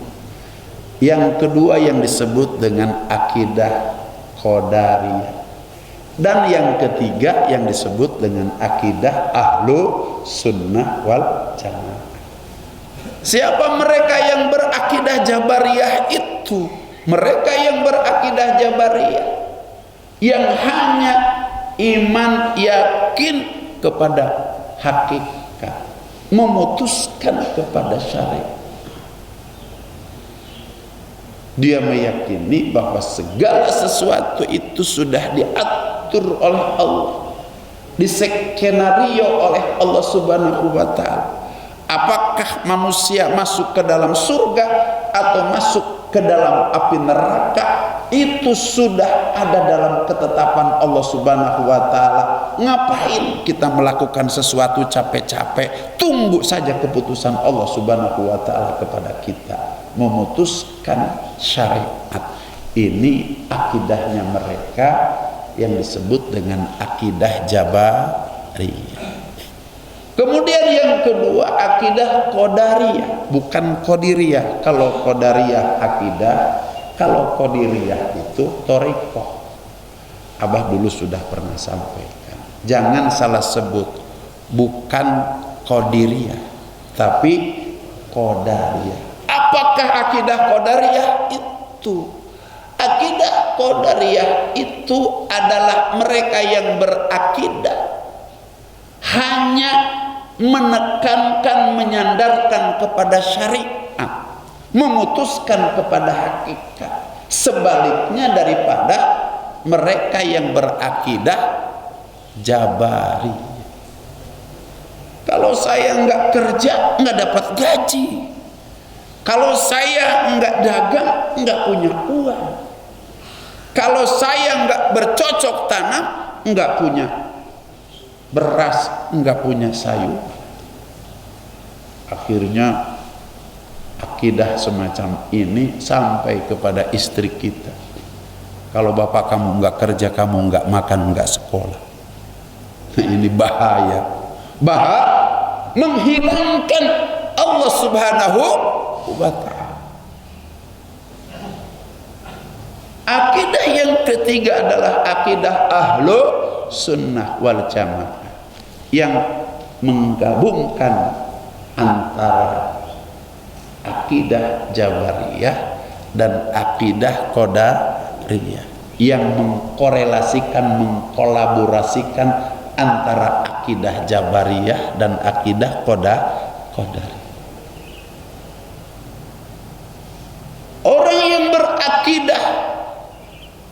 Yang kedua yang disebut dengan akidah qadariyah. Dan yang ketiga yang disebut dengan akidah ahlu sunnah wal jamaah. Siapa mereka yang berakidah jabariyah itu? Mereka yang berakidah jabariyah yang hanya iman yakin kepada hakikat, memutuskan kepada syariat. Dia meyakini bahwa segala sesuatu itu sudah diatur oleh Allah, diskenario oleh Allah Subhanahu wa Ta'ala. Apakah manusia masuk ke dalam surga atau masuk ke dalam api neraka, itu sudah ada dalam ketetapan Allah Subhanahu wa Ta'ala. Ngapain kita melakukan sesuatu capek-capek? Tunggu saja keputusan Allah Subhanahu wa Ta'ala kepada kita, memutuskan syariat. Ini akidahnya mereka yang disebut dengan akidah jabariyah. Kemudian yang kedua akidah qadariyah, bukan qadiriyah. Kalau qadariyah akidah, kalau qadiriyah itu thariqah. Abah dulu sudah pernah sampaikan, jangan salah sebut, bukan qadiriyah tapi qadariyah. Apakah akidah qadariyah itu? Akidah qadariyah itu adalah mereka yang berakidah hanya menekankan, menyandarkan kepada syariat, memutuskan kepada hakikat, sebaliknya daripada mereka yang berakidah jabari. Kalau saya nggak kerja nggak dapat gaji, kalau saya nggak dagang nggak punya uang, kalau saya nggak bercocok tanam nggak punya beras, enggak punya sayur. Akhirnya akidah semacam ini sampai kepada istri kita. Kalau bapak kamu enggak kerja, kamu enggak makan, enggak sekolah. Ini bahaya. Menghilangkan Allah Subhanahu wa Ta'ala. Akidah yang ketiga adalah akidah ahlu sunnah wal jamaah, yang menggabungkan antara akidah jabariyah dan akidah qadariyah, yang mengkorelasikan, mengkolaborasikan antara akidah jabariyah dan akidah qadariyah. Orang yang berakidah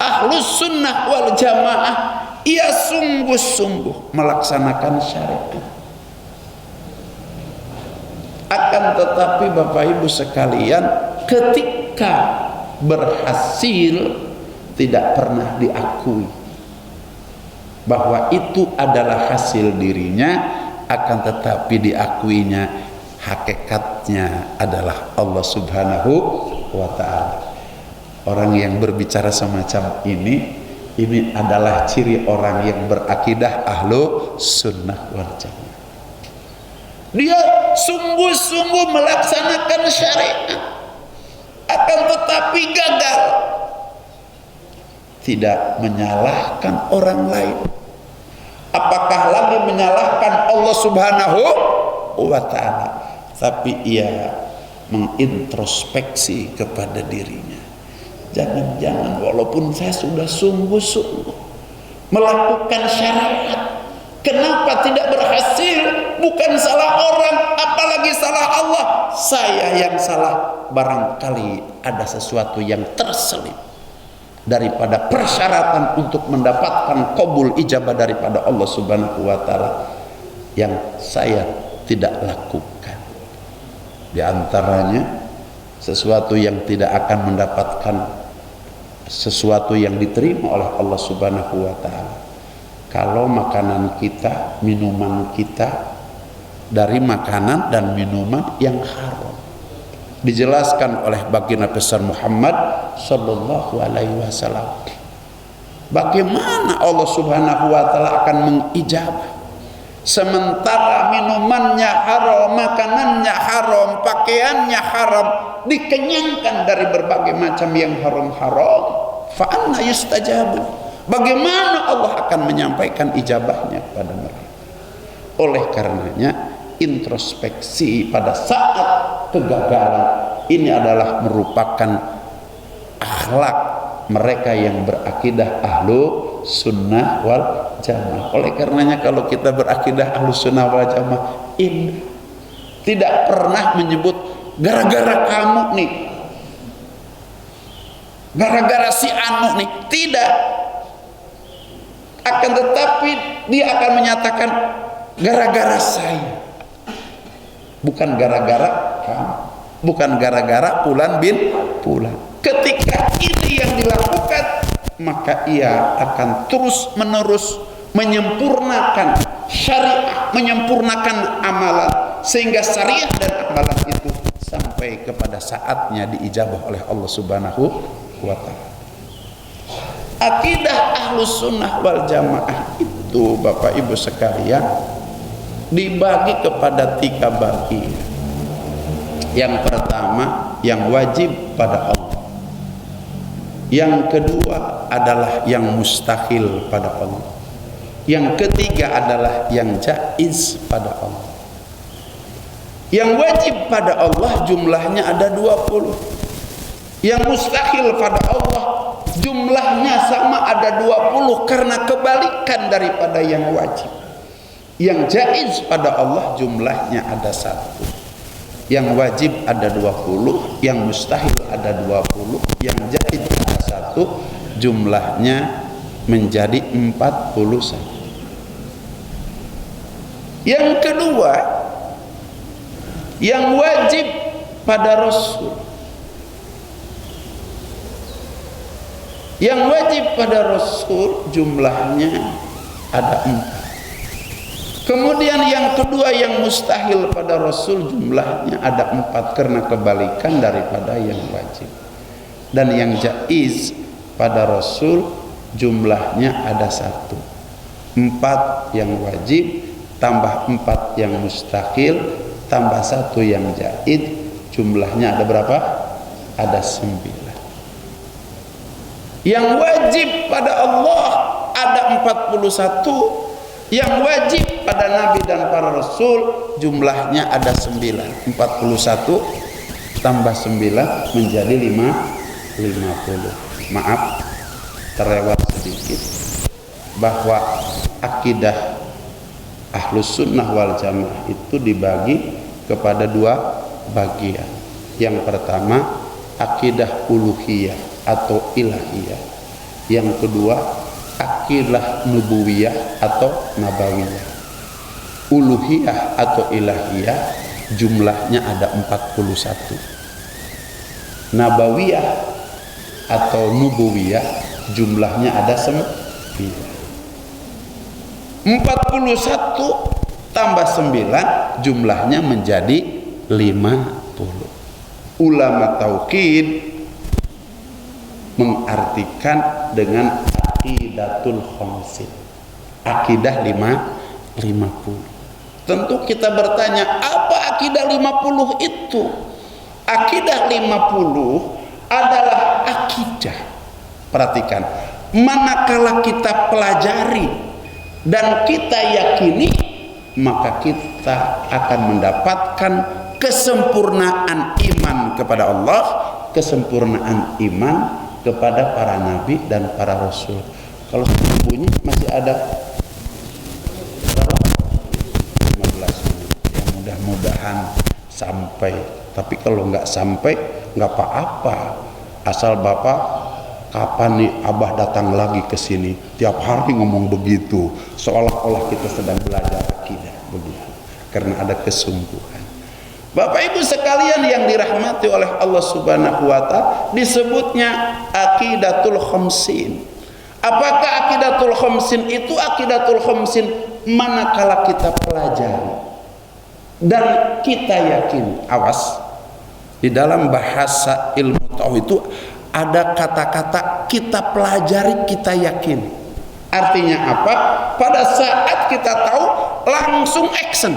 ahlus sunnah wal jamaah, ia sungguh-sungguh melaksanakan syariat. Akan tetapi Bapak Ibu sekalian, ketika berhasil tidak pernah diakui bahwa itu adalah hasil dirinya, akan tetapi diakuinya hakikatnya adalah Allah Subhanahu wa Ta'ala. Orang yang berbicara semacam ini adalah ciri orang yang berakidah ahlu sunnah wal jamaah. Dia sungguh-sungguh melaksanakan syariat. akan tetapi gagal. Tidak menyalahkan orang lain, apakah lagi menyalahkan Allah Subhanahu wa ta'ala, tapi ia mengintrospeksi kepada dirinya. Jangan-jangan walaupun saya sudah sungguh-sungguh melakukan syariat, kenapa tidak berhasil? Bukan salah orang, apalagi salah Allah. Saya yang salah. Barangkali ada sesuatu yang terselip daripada persyaratan untuk mendapatkan qabul ijabah daripada Allah Subhanahu wa ta'ala yang saya tidak lakukan. Di antaranya sesuatu yang tidak akan mendapatkan sesuatu yang diterima oleh Allah Subhanahu wa ta'ala kalau makanan kita, minuman kita dari makanan dan minuman yang haram. Dijelaskan oleh baginda besar Muhammad sallallahu alaihi wasallam bagaimana Allah Subhanahu wa ta'ala akan mengijabah sementara minumannya haram, makanannya haram, pakaiannya haram, dikenyangkan dari berbagai macam yang haram-haram. Fa anna yustajabu, bagaimana Allah akan menyampaikan ijabahnya kepada mereka? Oleh karenanya introspeksi pada saat kegagalan ini adalah merupakan akhlak mereka yang berakidah ahlu sunnah wal jamaah. Oleh karenanya kalau kita berakidah ahlu sunnah wal jamaah ini tidak pernah menyebut gara-gara kamu nih, gara-gara si anu nih, tidak. Akan tetapi dia akan menyatakan gara-gara saya, bukan gara-gara kamu, bukan gara-gara fulan bin fulan. Ketika ini yang dilakukan, maka ia akan terus menerus menyempurnakan syariat, menyempurnakan amalan, sehingga syariat dan amalan itu sampai kepada saatnya diijabah oleh Allah Subhanahu wa ta'ala. Akidah ahlus sunnah wal jamaah itu Bapak Ibu sekalian dibagi kepada 3 bagian. Yang pertama yang wajib pada Allah, yang kedua adalah yang mustahil pada Allah, yang ketiga adalah yang jaiz pada Allah. Yang wajib pada Allah jumlahnya ada 20, yang mustahil pada Allah jumlahnya sama ada 20 karena kebalikan daripada yang wajib. Yang jaiz pada Allah jumlahnya ada 1. Yang wajib ada 20, yang mustahil ada 20, yang jaiz ada 1, jumlahnya menjadi 41. Yang kedua, yang wajib pada Rasul. Yang wajib pada Rasul jumlahnya ada 4. Kemudian yang kedua yang mustahil pada Rasul jumlahnya ada 4 karena kebalikan daripada yang wajib. Dan yang jaiz pada Rasul jumlahnya ada 1. 4 yang wajib tambah 4 yang mustahil tambah 1 yang jaiz, jumlahnya ada berapa? Ada 9. Yang wajib pada Allah ada 41. Yang wajib pada Nabi dan para Rasul jumlahnya ada 9. 41 tambah 9 menjadi 50. Maaf terlewat sedikit bahwa akidah ahlus sunnah wal jamaah itu dibagi kepada 2 bagian. Yang pertama akidah uluhiyah atau ilahiyah. Yang kedua akidah nubuwiyah atau nabawiyah. Uluhiyah atau ilahiyah jumlahnya ada 41. Nabawiyah atau nubuwiyah jumlahnya ada 9. 41 tambah 9 jumlahnya menjadi 50. Ulama tauhid mengartikan dengan aqidatul khamsin, akidah 50. Tentu kita bertanya, apa akidah 50 itu? Akidah 50 adalah akidah. Perhatikan, manakala kita pelajari dan kita yakini, maka kita akan mendapatkan kesempurnaan iman kepada Allah, kesempurnaan iman kepada para nabi dan para rasul. Kalau bunyi masih ada berapa? 15 menit. Ya mudah-mudahan sampai. Tapi kalau nggak sampai nggak apa-apa. Asal Bapak kapan nih Abah datang lagi ke sini? Tiap hari ngomong begitu, seolah-olah kita sedang belajar akidah begitu. Karena ada kesungguhan. Bapak Ibu sekalian yang dirahmati oleh Allah Subhanahu wa Ta'ala, disebutnya aqidatul khamsin. Apakah aqidatul khamsin itu? Aqidatul khamsin manakala kita pelajari dan kita yakin. Awas, di dalam bahasa ilmu tauhid itu ada kata-kata kita pelajari, kita yakin. Artinya apa? Pada saat kita tahu langsung action,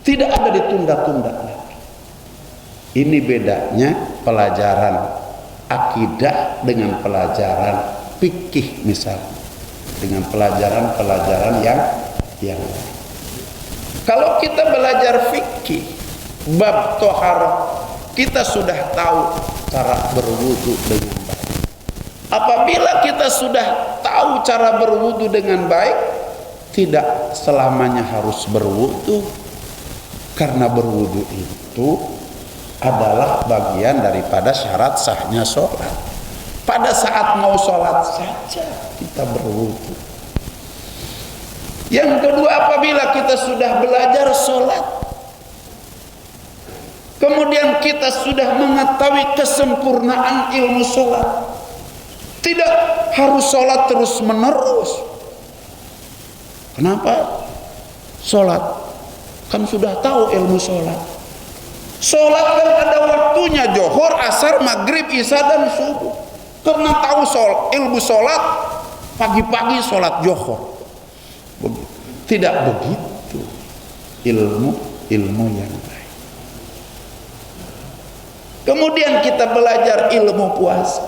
tidak ada ditunda-tunda lagi. Ini bedanya pelajaran akidah dengan pelajaran fikih, misalnya dengan pelajaran-pelajaran yang kalau kita belajar fikih bab toharah, kita sudah tahu cara berwudu dengan baik. Apabila kita sudah tahu cara berwudu dengan baik, tidak selamanya harus berwudu, karena berwudu itu adalah bagian daripada syarat sahnya sholat. Pada saat mau sholat saja kita berwudu. Yang kedua, apabila kita sudah belajar sholat, kemudian kita sudah mengetahui kesempurnaan ilmu sholat, tidak harus sholat terus menerus. Kenapa? Sholat kan sudah tahu ilmu sholat. Sholat kan ada waktunya, Johor, asar, maghrib, isya dan subuh. Karena tahu ilmu sholat, pagi-pagi sholat Johor. Tidak begitu ilmu yang baik. Kemudian kita belajar ilmu puasa.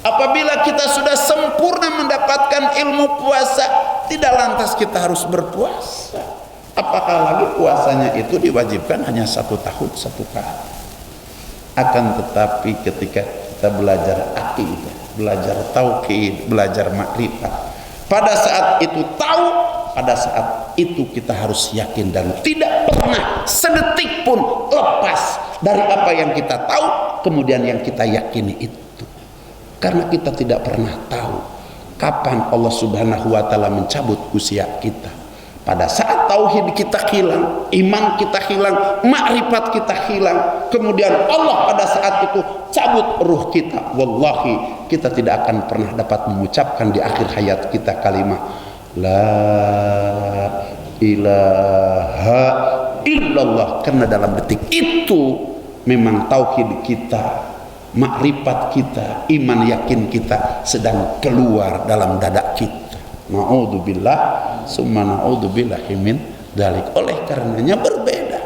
Apabila kita sudah sempurna mendapatkan ilmu puasa, tidak lantas kita harus berpuasa. Apakah lagi puasanya itu diwajibkan hanya 1 tahun 1 kali. Akan tetapi ketika kita belajar akidah, belajar tauhid, belajar makrifat, pada saat itu tahu, pada saat itu kita harus yakin dan tidak pernah sedetik pun lepas dari apa yang kita tahu, kemudian yang kita yakini itu. Karena kita tidak pernah tahu kapan Allah Subhanahu wa Ta'ala mencabut usia kita. Pada saat tauhid kita hilang, iman kita hilang, makrifat kita hilang, kemudian Allah pada saat itu cabut ruh kita. Wallahi, kita tidak akan pernah dapat mengucapkan di akhir hayat kita kalimat La ilaha illallah. Karena dalam detik itu memang tauhid kita, makrifat kita, iman yakin kita sedang keluar dalam dada kita. Na'udzubillah summa na'udzubillahi min dzalik. Oleh karenanya berbeda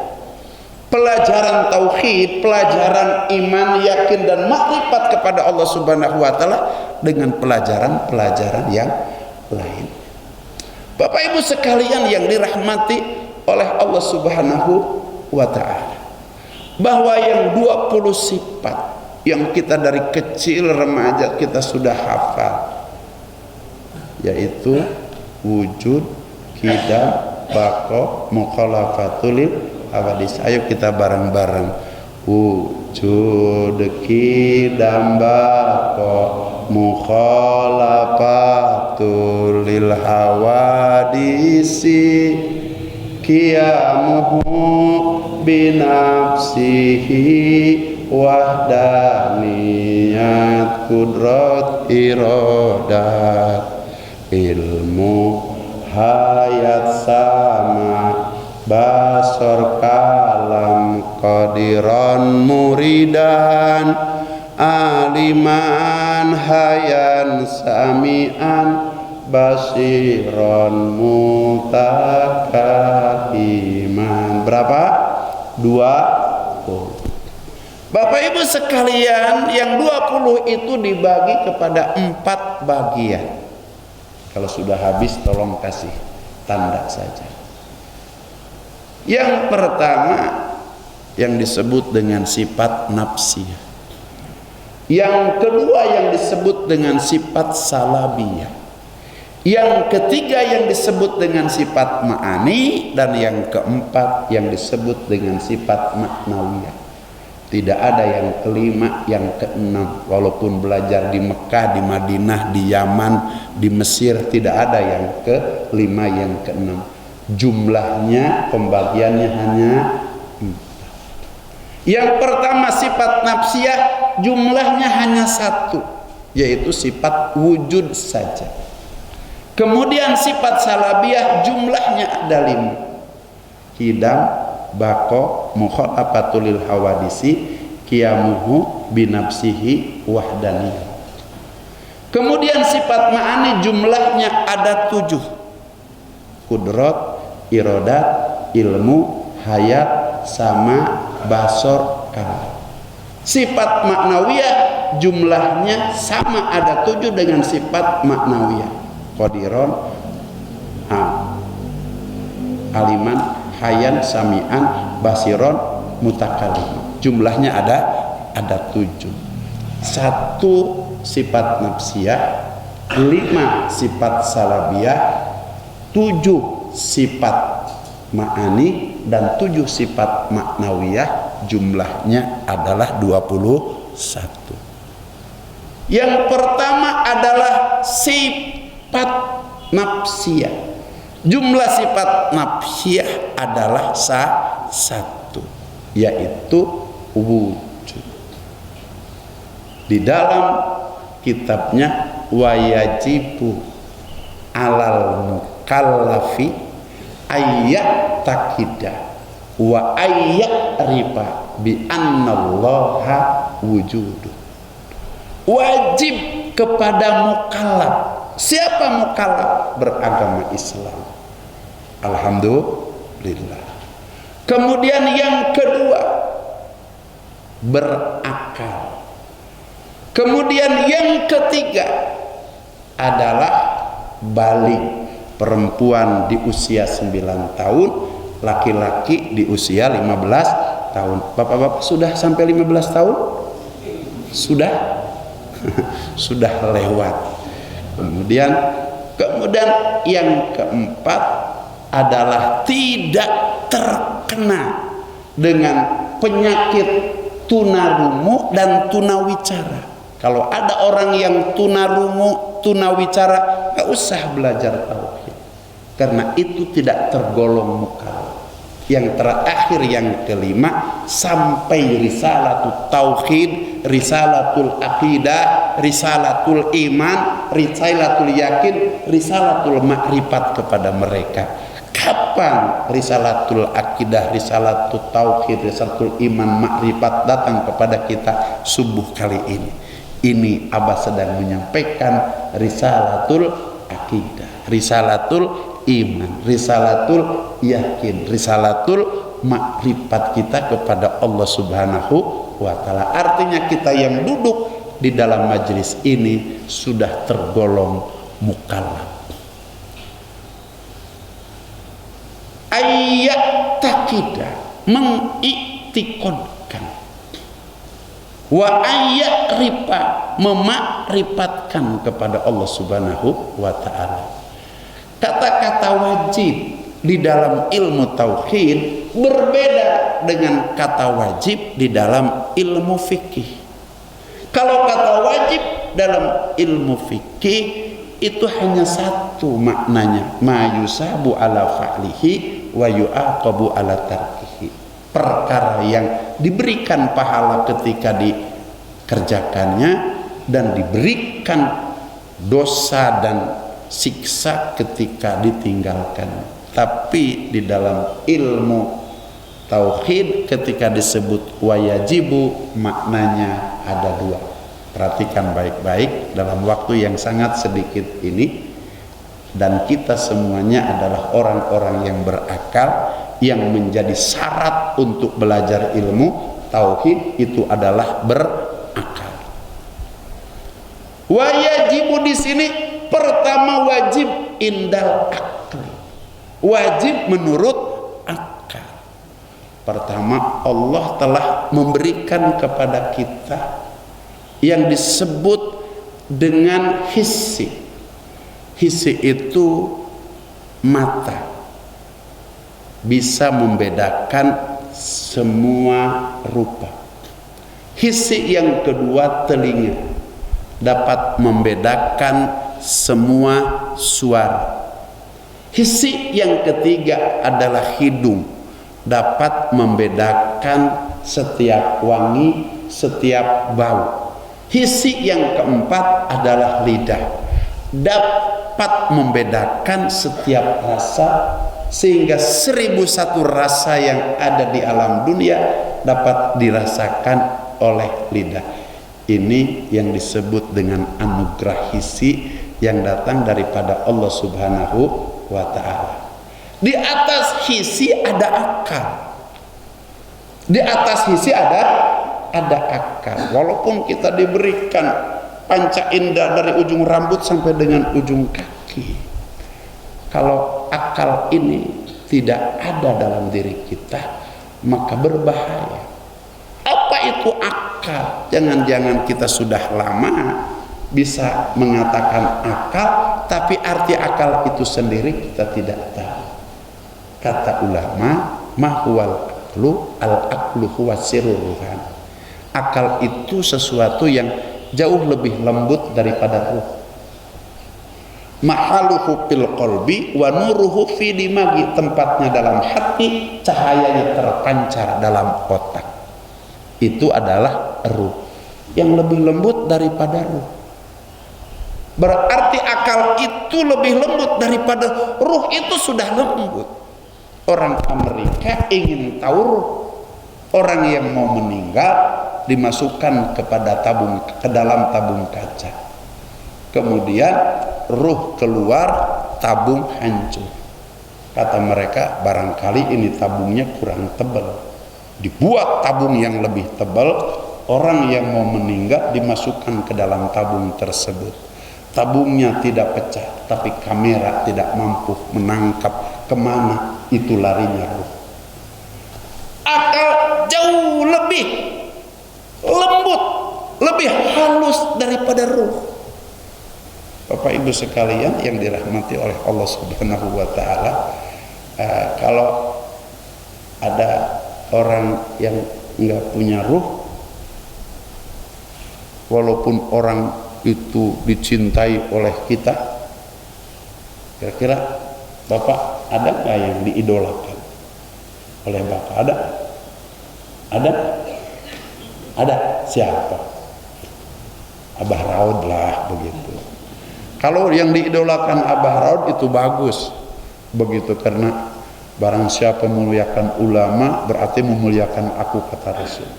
pelajaran tauhid, pelajaran iman, yakin dan makrifat kepada Allah Subhanahu wa Ta'ala dengan pelajaran-pelajaran yang lain. Bapak Ibu sekalian yang dirahmati oleh Allah Subhanahu wa Ta'ala, bahwa yang 20 sifat yang kita dari kecil remaja kita sudah hafal, yaitu wujud, qidam, baqa, mukhalafatul hawadits. Ayo kita bareng-bareng. Wujud, qidam, baqa, mukhalafatul hawadits, qiyamuhu binafsihi, wahdaniyat, qudrat, iradat, ilmu, hayat, sama, basar, kalam, qadiran, muridan, aliman, hayan, sami'an, basiron, mutakahiman. Berapa? 20. Bapak Ibu sekalian, yang 20 itu dibagi kepada 4 bagian. Kalau sudah habis tolong kasih tanda saja. Yang pertama yang disebut dengan sifat nafsiyah. Yang kedua yang disebut dengan sifat salabiyah. Yang ketiga yang disebut dengan sifat ma'ani, dan yang keempat yang disebut dengan sifat maknawiyah. Tidak ada yang kelima, yang keenam. Walaupun belajar di Mekah, di Madinah, di Yaman, di Mesir, tidak ada yang kelima, yang keenam. Jumlahnya, pembagiannya hanya 4. Yang pertama sifat nafsiyah, jumlahnya hanya 1, yaitu sifat wujud saja. Kemudian sifat salabiyah, jumlahnya ada 5. Hidam, bako, mukhalafatul hawadisi, qiyamuhu binafsihi wahdaniyah. Kemudian sifat ma'ani, jumlahnya ada 7. Kudrat, irodat, ilmu, hayat, sama, basor, kalam. Sifat maknawiyah jumlahnya sama, ada 7 dengan sifat maknawiyah. Qadiron, aliman, hayan, sami'an, basiron, mutakalim. Jumlahnya ada 7. 1 sifat nafsiyah, 5 sifat salabiyah, 7 sifat ma'ani, dan 7 sifat maknawiyah. Jumlahnya adalah 21. Yang pertama adalah sifat nafsiyah. Jumlah sifat nafsiyah adalah 1, yaitu wujud. Di dalam kitabnya wayajibu alal mukallafi ayat takidah wa ayat riba bi annallaha wujudu. Wajib kepada mukallaf. Siapa mukallaf? Beragama Islam. Alhamdulillah. Kemudian yang kedua, berakal. Kemudian yang ketiga adalah balik. Perempuan di usia 9 tahun, laki-laki di usia 15 tahun. Bapak-bapak sudah sampai 15 tahun? Sudah? Sudah lewat. Kemudian yang keempat adalah tidak terkena dengan penyakit tunarungu dan tunawicara. Kalau ada orang yang tunarungu, tunawicara, gak usah belajar tauhid, karena itu tidak tergolong mukallaf. Yang terakhir, yang kelima, sampai risalatul tauhid, risalatul aqidah, risalatul iman, risalatul yakin, risalatul makrifat kepada mereka. Kapan risalatul aqidah, risalatul tauhid, risalatul iman, makrifat datang kepada kita? Subuh kali ini. Ini Abah sedang menyampaikan risalatul aqidah, risalatul iman, risalatul yakin, risalatul makrifat kita kepada Allah Subhanahu wa ta'ala. Artinya kita yang duduk di dalam majelis ini sudah tergolong mukallaf. Ayat takidah, mengiktiqodkan, wa ayat riba, memakrifatkan kepada Allah Subhanahu wa ta'ala. Kata-kata wajib di dalam ilmu tauhid berbeda dengan kata wajib di dalam ilmu fikih. Kalau kata wajib dalam ilmu fikih itu hanya 1 maknanya, ma yusabu ala fa'lihi wa yu'aqabu ala tarkihi. Perkara yang diberikan pahala ketika dikerjakannya dan diberikan dosa dan siksa ketika ditinggalkan. Tapi di dalam ilmu tauhid ketika disebut wayajibu, maknanya ada 2. Perhatikan baik-baik dalam waktu yang sangat sedikit ini, dan kita semuanya adalah orang-orang yang berakal, yang menjadi syarat untuk belajar ilmu tauhid itu adalah berakal. Wa yajibu di sini pertama wajib indal akli. Wajib menurut akal. Pertama, Allah telah memberikan kepada kita yang disebut dengan hissi. Hissi itu mata, bisa membedakan semua rupa. Hissi yang kedua telinga, dapat membedakan semua suara. Hissi yang ketiga adalah hidung, dapat membedakan setiap wangi, setiap bau. Hissi yang keempat adalah lidah, dapat membedakan setiap rasa, sehingga 1001 rasa yang ada di alam dunia dapat dirasakan oleh lidah. Ini yang disebut dengan anugerah hissi yang datang daripada Allah Subhanahu wa ta'ala. Di atas hissi ada akal. Di atas hissi ada akal. Walaupun kita diberikan panca indera dari ujung rambut sampai dengan ujung kaki, kalau akal ini tidak ada dalam diri kita, maka berbahaya. Apa itu akal? Jangan-jangan kita sudah lama bisa mengatakan akal, tapi arti akal itu sendiri kita tidak tahu. Kata ulama, mahwal aqlu, al-aqlu huwa sirrul ruhan. Akal itu sesuatu yang jauh lebih lembut daripada ruh. Mahaluhu fil qalbi wa nuruhu fi dimagi, tempatnya dalam hati, cahayanya terpancar dalam otak. Itu adalah ruh, yang lebih lembut daripada ruh. Berarti akal itu lebih lembut daripada ruh. Itu sudah lembut. Orang Amerika ingin tahu ruh. Orang yang mau meninggal dimasukkan ke dalam tabung kaca, kemudian ruh keluar, tabung hancur. Kata mereka, barangkali ini tabungnya kurang tebal, dibuat tabung yang lebih tebal. Orang yang mau meninggal dimasukkan ke dalam tabung tersebut. Tabungnya tidak pecah, tapi kamera tidak mampu menangkap kemana itu larinya ruh. Akal jauh lebih lembut, lebih halus daripada ruh. Bapak Ibu sekalian yang dirahmati oleh Allah Subhanahu wa ta'ala, kalau ada orang yang enggak punya ruh, walaupun orang itu dicintai oleh kita, kira-kira Bapak ada nggak yang diidolakan oleh Bapak? Ada siapa? Abah Raud lah begitu. Kalau yang diidolakan Abah Raud itu bagus begitu, karena barang siapa memuliakan ulama berarti memuliakan aku, kata Rasul.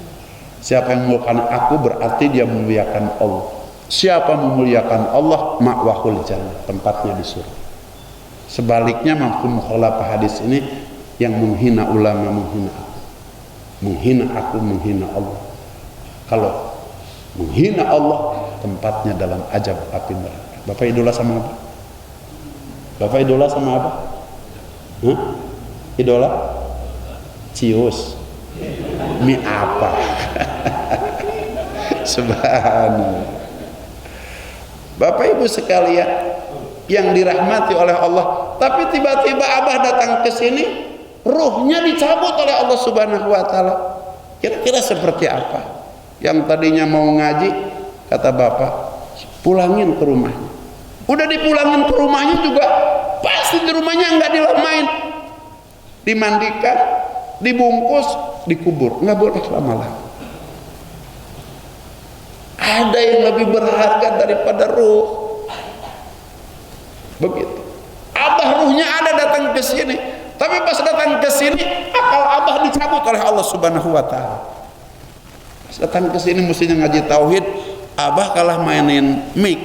Siapa yang memuliakan aku berarti dia memuliakan Allah. Siapa memuliakan Allah, ma'wahul jannah, tempatnya di surga. Sebaliknya mafhum mukhalafah hadis ini, yang menghina ulama menghina aku, menghina aku menghina Allah. Kalau menghina Allah, tempatnya dalam azab api neraka. Bapak idola sama apa? Bapak idola sama apa? Hah? Idola? Cius. Mi apa? Subhanallah. Bapak Ibu sekalian yang dirahmati oleh Allah, tapi tiba-tiba Abah datang ke sini, ruhnya dicabut oleh Allah Subhanahu wa ta'ala. Kira-kira seperti apa? Yang tadinya mau ngaji, kata Bapak, pulangin ke rumahnya. Udah dipulangin ke rumahnya juga, pasti di rumahnya nggak dilamain, dimandikan, dibungkus, dikubur. Nggak boleh lama-lama. Ada yang lebih berharga daripada ruh. Begitu. Abah ruhnya ada datang ke sini, tapi pas datang ke sini akal Abah dicabut oleh Allah Subhanahu wa ta'ala. Pas datang ke sini mestinya ngaji tauhid, Abah kalah mainin mic.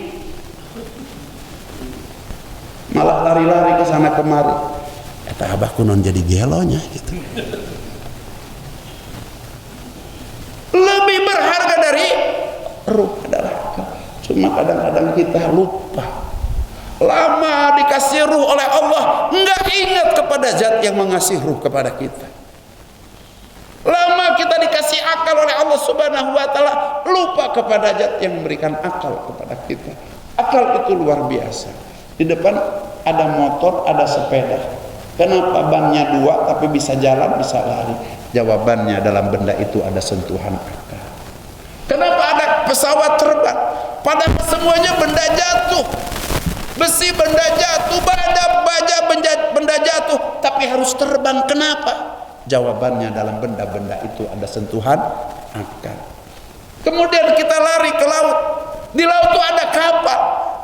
Malah lari-lari ke sana kemari. Kata Abah kunon jadi gelonya gitu. Ruh adalah akal. Cuma kadang-kadang kita lupa. Lama dikasih ruh oleh Allah, nggak ingat kepada zat yang mengasih ruh kepada kita. Lama kita dikasih akal oleh Allah Subhanahu wa Ta'ala, lupa kepada zat yang memberikan akal kepada kita. Akal itu luar biasa. Di depan ada motor, ada sepeda. Kenapa bannya dua tapi bisa jalan, bisa lari? Jawabannya dalam benda itu ada sentuhan akal. Kenapa ada pesawat terbang? Padahal semuanya benda jatuh. Besi benda jatuh, baja benda jatuh, tapi harus terbang. Kenapa? Jawabannya dalam benda-benda itu ada sentuhan akal. Kemudian kita lari ke laut. Di laut itu ada kapal.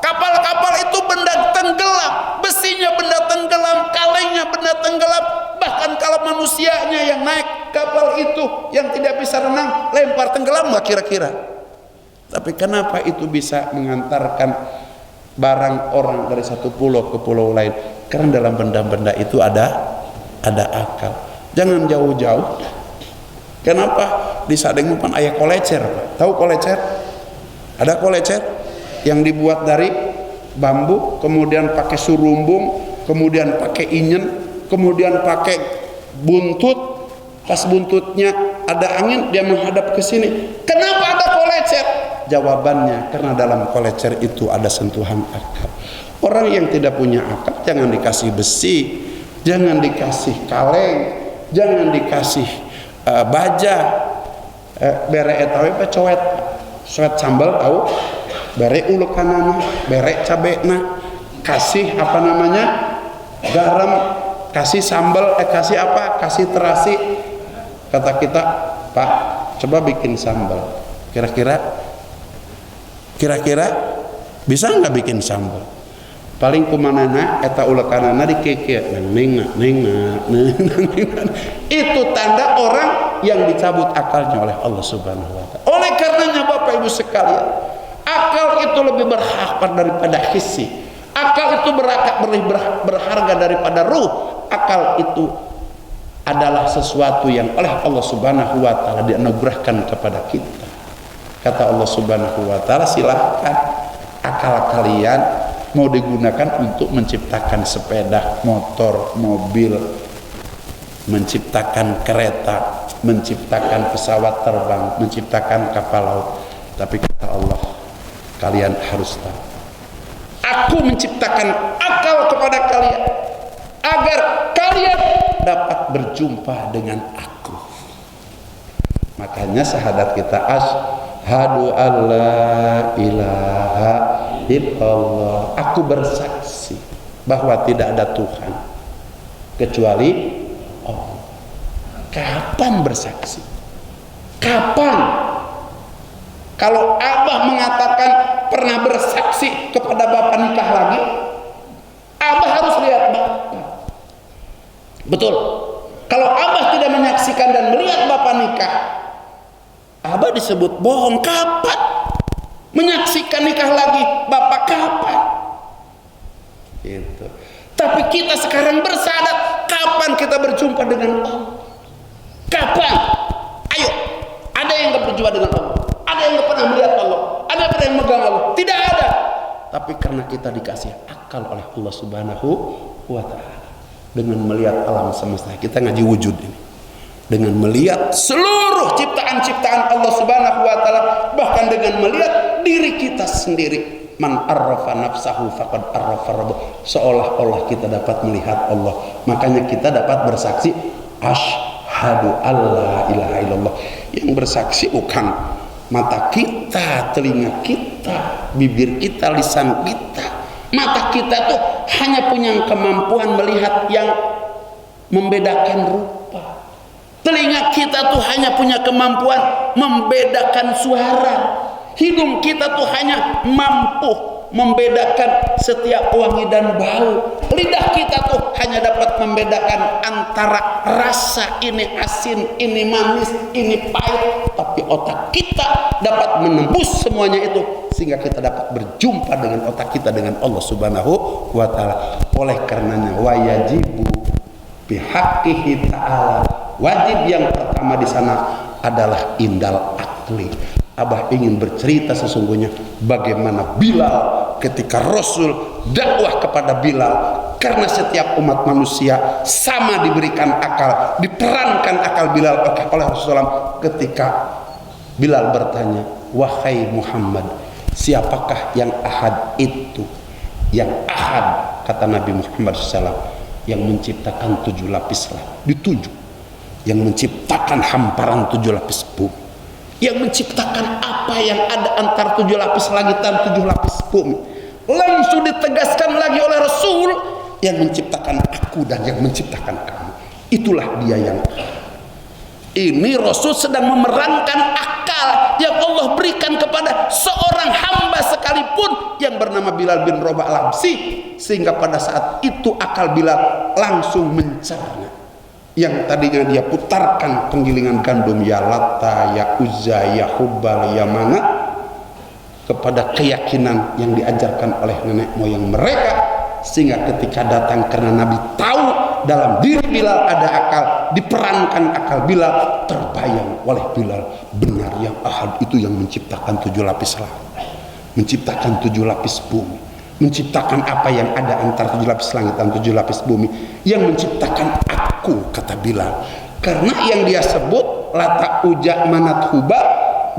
Kapal-kapal itu benda tenggelam. Besinya benda tenggelam, kalengnya benda tenggelam. Bahkan kalau manusianya yang naik kapal itu yang tidak bisa renang, lempar tenggelam nggak kira-kira? Tapi kenapa itu bisa mengantarkan barang orang dari satu pulau ke pulau lain? Karena dalam benda-benda itu ada akal. Jangan jauh-jauh. Kenapa di Sadengmupan ayah kolecer? Tahu kolecer? Ada kolecer yang dibuat dari bambu, kemudian pakai surumbung, kemudian pakai ingen, kemudian pakai buntut. Pas buntutnya ada angin, dia menghadap ke sini. Kenapa ada kolecer? Jawabannya karena dalam kolecer itu ada sentuhan akal. Orang yang tidak punya akal jangan dikasih besi, jangan dikasih kaleng, jangan dikasih baja. Bere etawe pe coet sambal tahu? Bere ulekanana, bere cabena, kasih apa namanya? Garam, kasih sambal, kasih apa? Kasih terasi. Kata kita, Pak, coba bikin sambal. Kira-kira bisa nggak bikin sambal? Paling kumanana eta ulekanana dikeke neng. Itu tanda orang yang dicabut akalnya oleh Allah Subhanahu wa Ta'ala. Oleh karenanya Bapak Ibu sekalian, akal itu lebih berhak daripada hissi. Akal itu berharga daripada ruh. Akal itu adalah sesuatu yang oleh Allah Subhanahu wa Ta'ala dianugerahkan kepada kita. Kata Allah Subhanahu wa Ta'ala, silahkan akal kalian mau digunakan untuk menciptakan sepeda, motor, mobil, menciptakan kereta, menciptakan pesawat terbang, menciptakan kapal laut. Tapi kata Allah, kalian harus tahu, aku menciptakan akal kepada kalian agar kalian dapat berjumpa dengan aku. Makanya syahadat kita asyhadu alla ilaha illallah, aku bersaksi bahwa tidak ada Tuhan kecuali Allah. Kapan bersaksi? Kapan? Kalau Abah mengatakan pernah bersaksi kepada bapak nikah lagi, Abah harus lihat bapak. Betul. Kalau Abah tidak menyaksikan dan melihat bapak nikah, Abah disebut bohong. Kapan menyaksikan nikah lagi bapak? Kapan? Gitu. Tapi kita sekarang bersyahadat, kapan kita berjumpa dengan Allah? Kapan? Ayo, ada yang gak berjumpa dengan Allah, ada yang gak pernah melihat Allah, ada yang pernah megang Allah? Tidak ada. Tapi karena kita dikasih akal oleh Allah Subhanahu wa Ta'ala, dengan melihat alam semesta, kita ngaji wujud ini, dengan melihat seluruh ciptaan-ciptaan Allah Subhanahu wa Ta'ala, bahkan dengan melihat diri kita sendiri. Man arrafa nafsahu faqad arrafa rabbuh. Seolah-olah kita dapat melihat Allah. Makanya kita dapat bersaksi asyhadu alla ilaha illallah. Yang bersaksi bukan mata kita, telinga kita, bibir kita, lisan kita. Mata kita tuh hanya punya kemampuan melihat yang membedakan rupa. Telinga kita tuh hanya punya kemampuan membedakan suara. Hidung kita tuh hanya mampu membedakan setiap wangi dan bau. Lidah kita tuh hanya dapat membedakan antara rasa, ini asin, ini manis, ini pahit. Tapi otak kita dapat menembus semuanya itu, sehingga kita dapat berjumpa dengan otak kita dengan Allah Subhanahu wa Ta'ala. Oleh karenanya wajibu bihaqqihi ta'ala, wajib yang pertama di sana adalah indal akli. Abah ingin bercerita sesungguhnya bagaimana Bilal ketika Rasul dakwah kepada Bilal, karena setiap umat manusia sama diberikan akal, diperankan akal Bilal oleh Rasulullah. Ketika Bilal bertanya, wahai Muhammad, siapakah yang ahad itu? Yang ahad, kata Nabi Muhammad SAW, yang menciptakan 7 lapis langit, ditunjuk, yang menciptakan hamparan 7 lapis bumi, yang menciptakan apa yang ada antara 7 lapis langit dan 7 lapis bumi. Langsung ditegaskan lagi oleh Rasul, yang menciptakan aku dan yang menciptakan kamu, itulah dia yang ini. Rasul sedang memerankan akal yang Allah berikan kepada seorang hamba sekalipun yang bernama Bilal bin Rabah al-Habsyi, sehingga pada saat itu akal Bilal langsung mencerna. Yang tadinya dia putarkan penggilingan gandum, ya Lata, ya Uzza, ya Hubal, ya Manat, kepada keyakinan yang diajarkan oleh nenek moyang mereka, sehingga ketika datang, karena Nabi tahu dalam diri Bilal ada akal, diperankan akal Bilal, terbayang oleh Bilal, benar yang ahad itu yang menciptakan 7 lapis langit, menciptakan 7 lapis bumi, menciptakan apa yang ada antara 7 lapis langit dan 7 lapis bumi, yang menciptakan aku, kata Bilal. Karena yang dia sebut Lata, Uzza, Manat, Hubal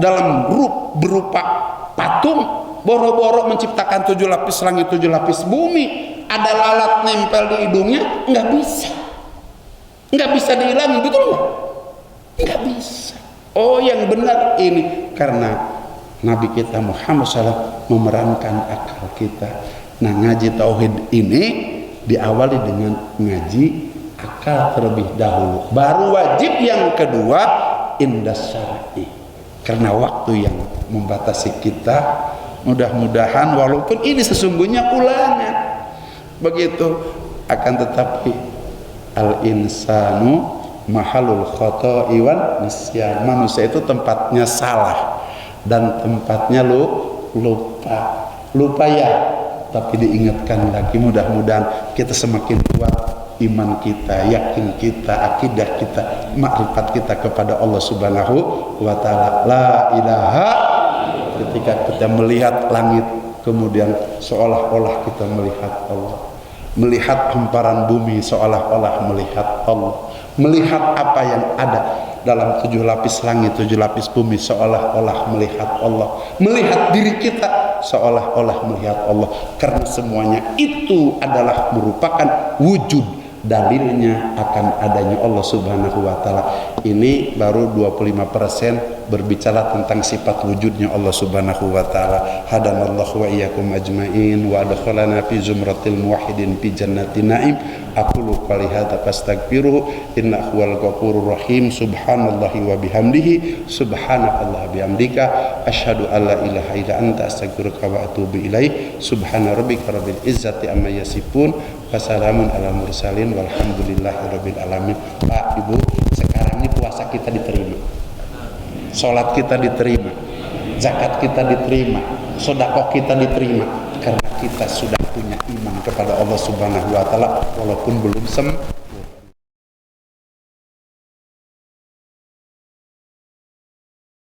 dalam berupa patung, boro-boro menciptakan 7 lapis langit, 7 lapis bumi, ada lalat nempel di hidungnya, nggak bisa dihilangi, betul nggak bisa. Oh, yang benar ini karena Nabi kita Muhammad SAW memerankan akal kita. Nah, ngaji tauhid ini diawali dengan ngaji akal terlebih dahulu, baru wajib yang kedua indas syar'i. Karena waktu yang membatasi kita, mudah-mudahan walaupun ini sesungguhnya ulangan begitu, akan tetapi al insanu mahalul khoto'i wan nisyan, manusia itu tempatnya salah dan tempatnya lupa ya, tapi diingatkan lagi. Mudah-mudahan kita semakin kuat iman kita, yakin kita, akidah kita, makrifat kita kepada Allah Subhanahu wa ta'ala. La ilaha, ketika kita melihat langit, kemudian seolah-olah kita melihat Allah, melihat hamparan bumi seolah-olah melihat Allah, melihat apa yang ada dalam 7 lapis langit, 7 lapis bumi seolah-olah melihat Allah, melihat diri kita seolah-olah melihat Allah, karena semuanya itu adalah merupakan wujud, dalilnya akan adanya Allah Subhanahu wa ta'ala. Ini baru 25% berbicara tentang sifat wujudnya Allah Subhanahu wa ta'ala. Hadanallahu wa iyyakum ajmain wa adkhalana fi zumratil muwahhidin fi jannatin na'im. Aqulu qali hadza fastaghfiruhu innahu wal ghafurur rahim. Subhanallahi wa bihamdihi, subhanakallah bihamdika, asyhadu an la ilaha illa anta, astaghfiruka wa atubu ilaik. Subhana rabbika rabbil izzati amma yasifun, wassalamun ala mursalin, walhamdulillahi rabbil alamin. Pak, Ibu, sekarang ini puasa kita diterima, sholat kita diterima, zakat kita diterima, sedekah kita diterima, karena kita sudah punya iman kepada Allah Subhanahu wa ta'ala walaupun belum sempurna.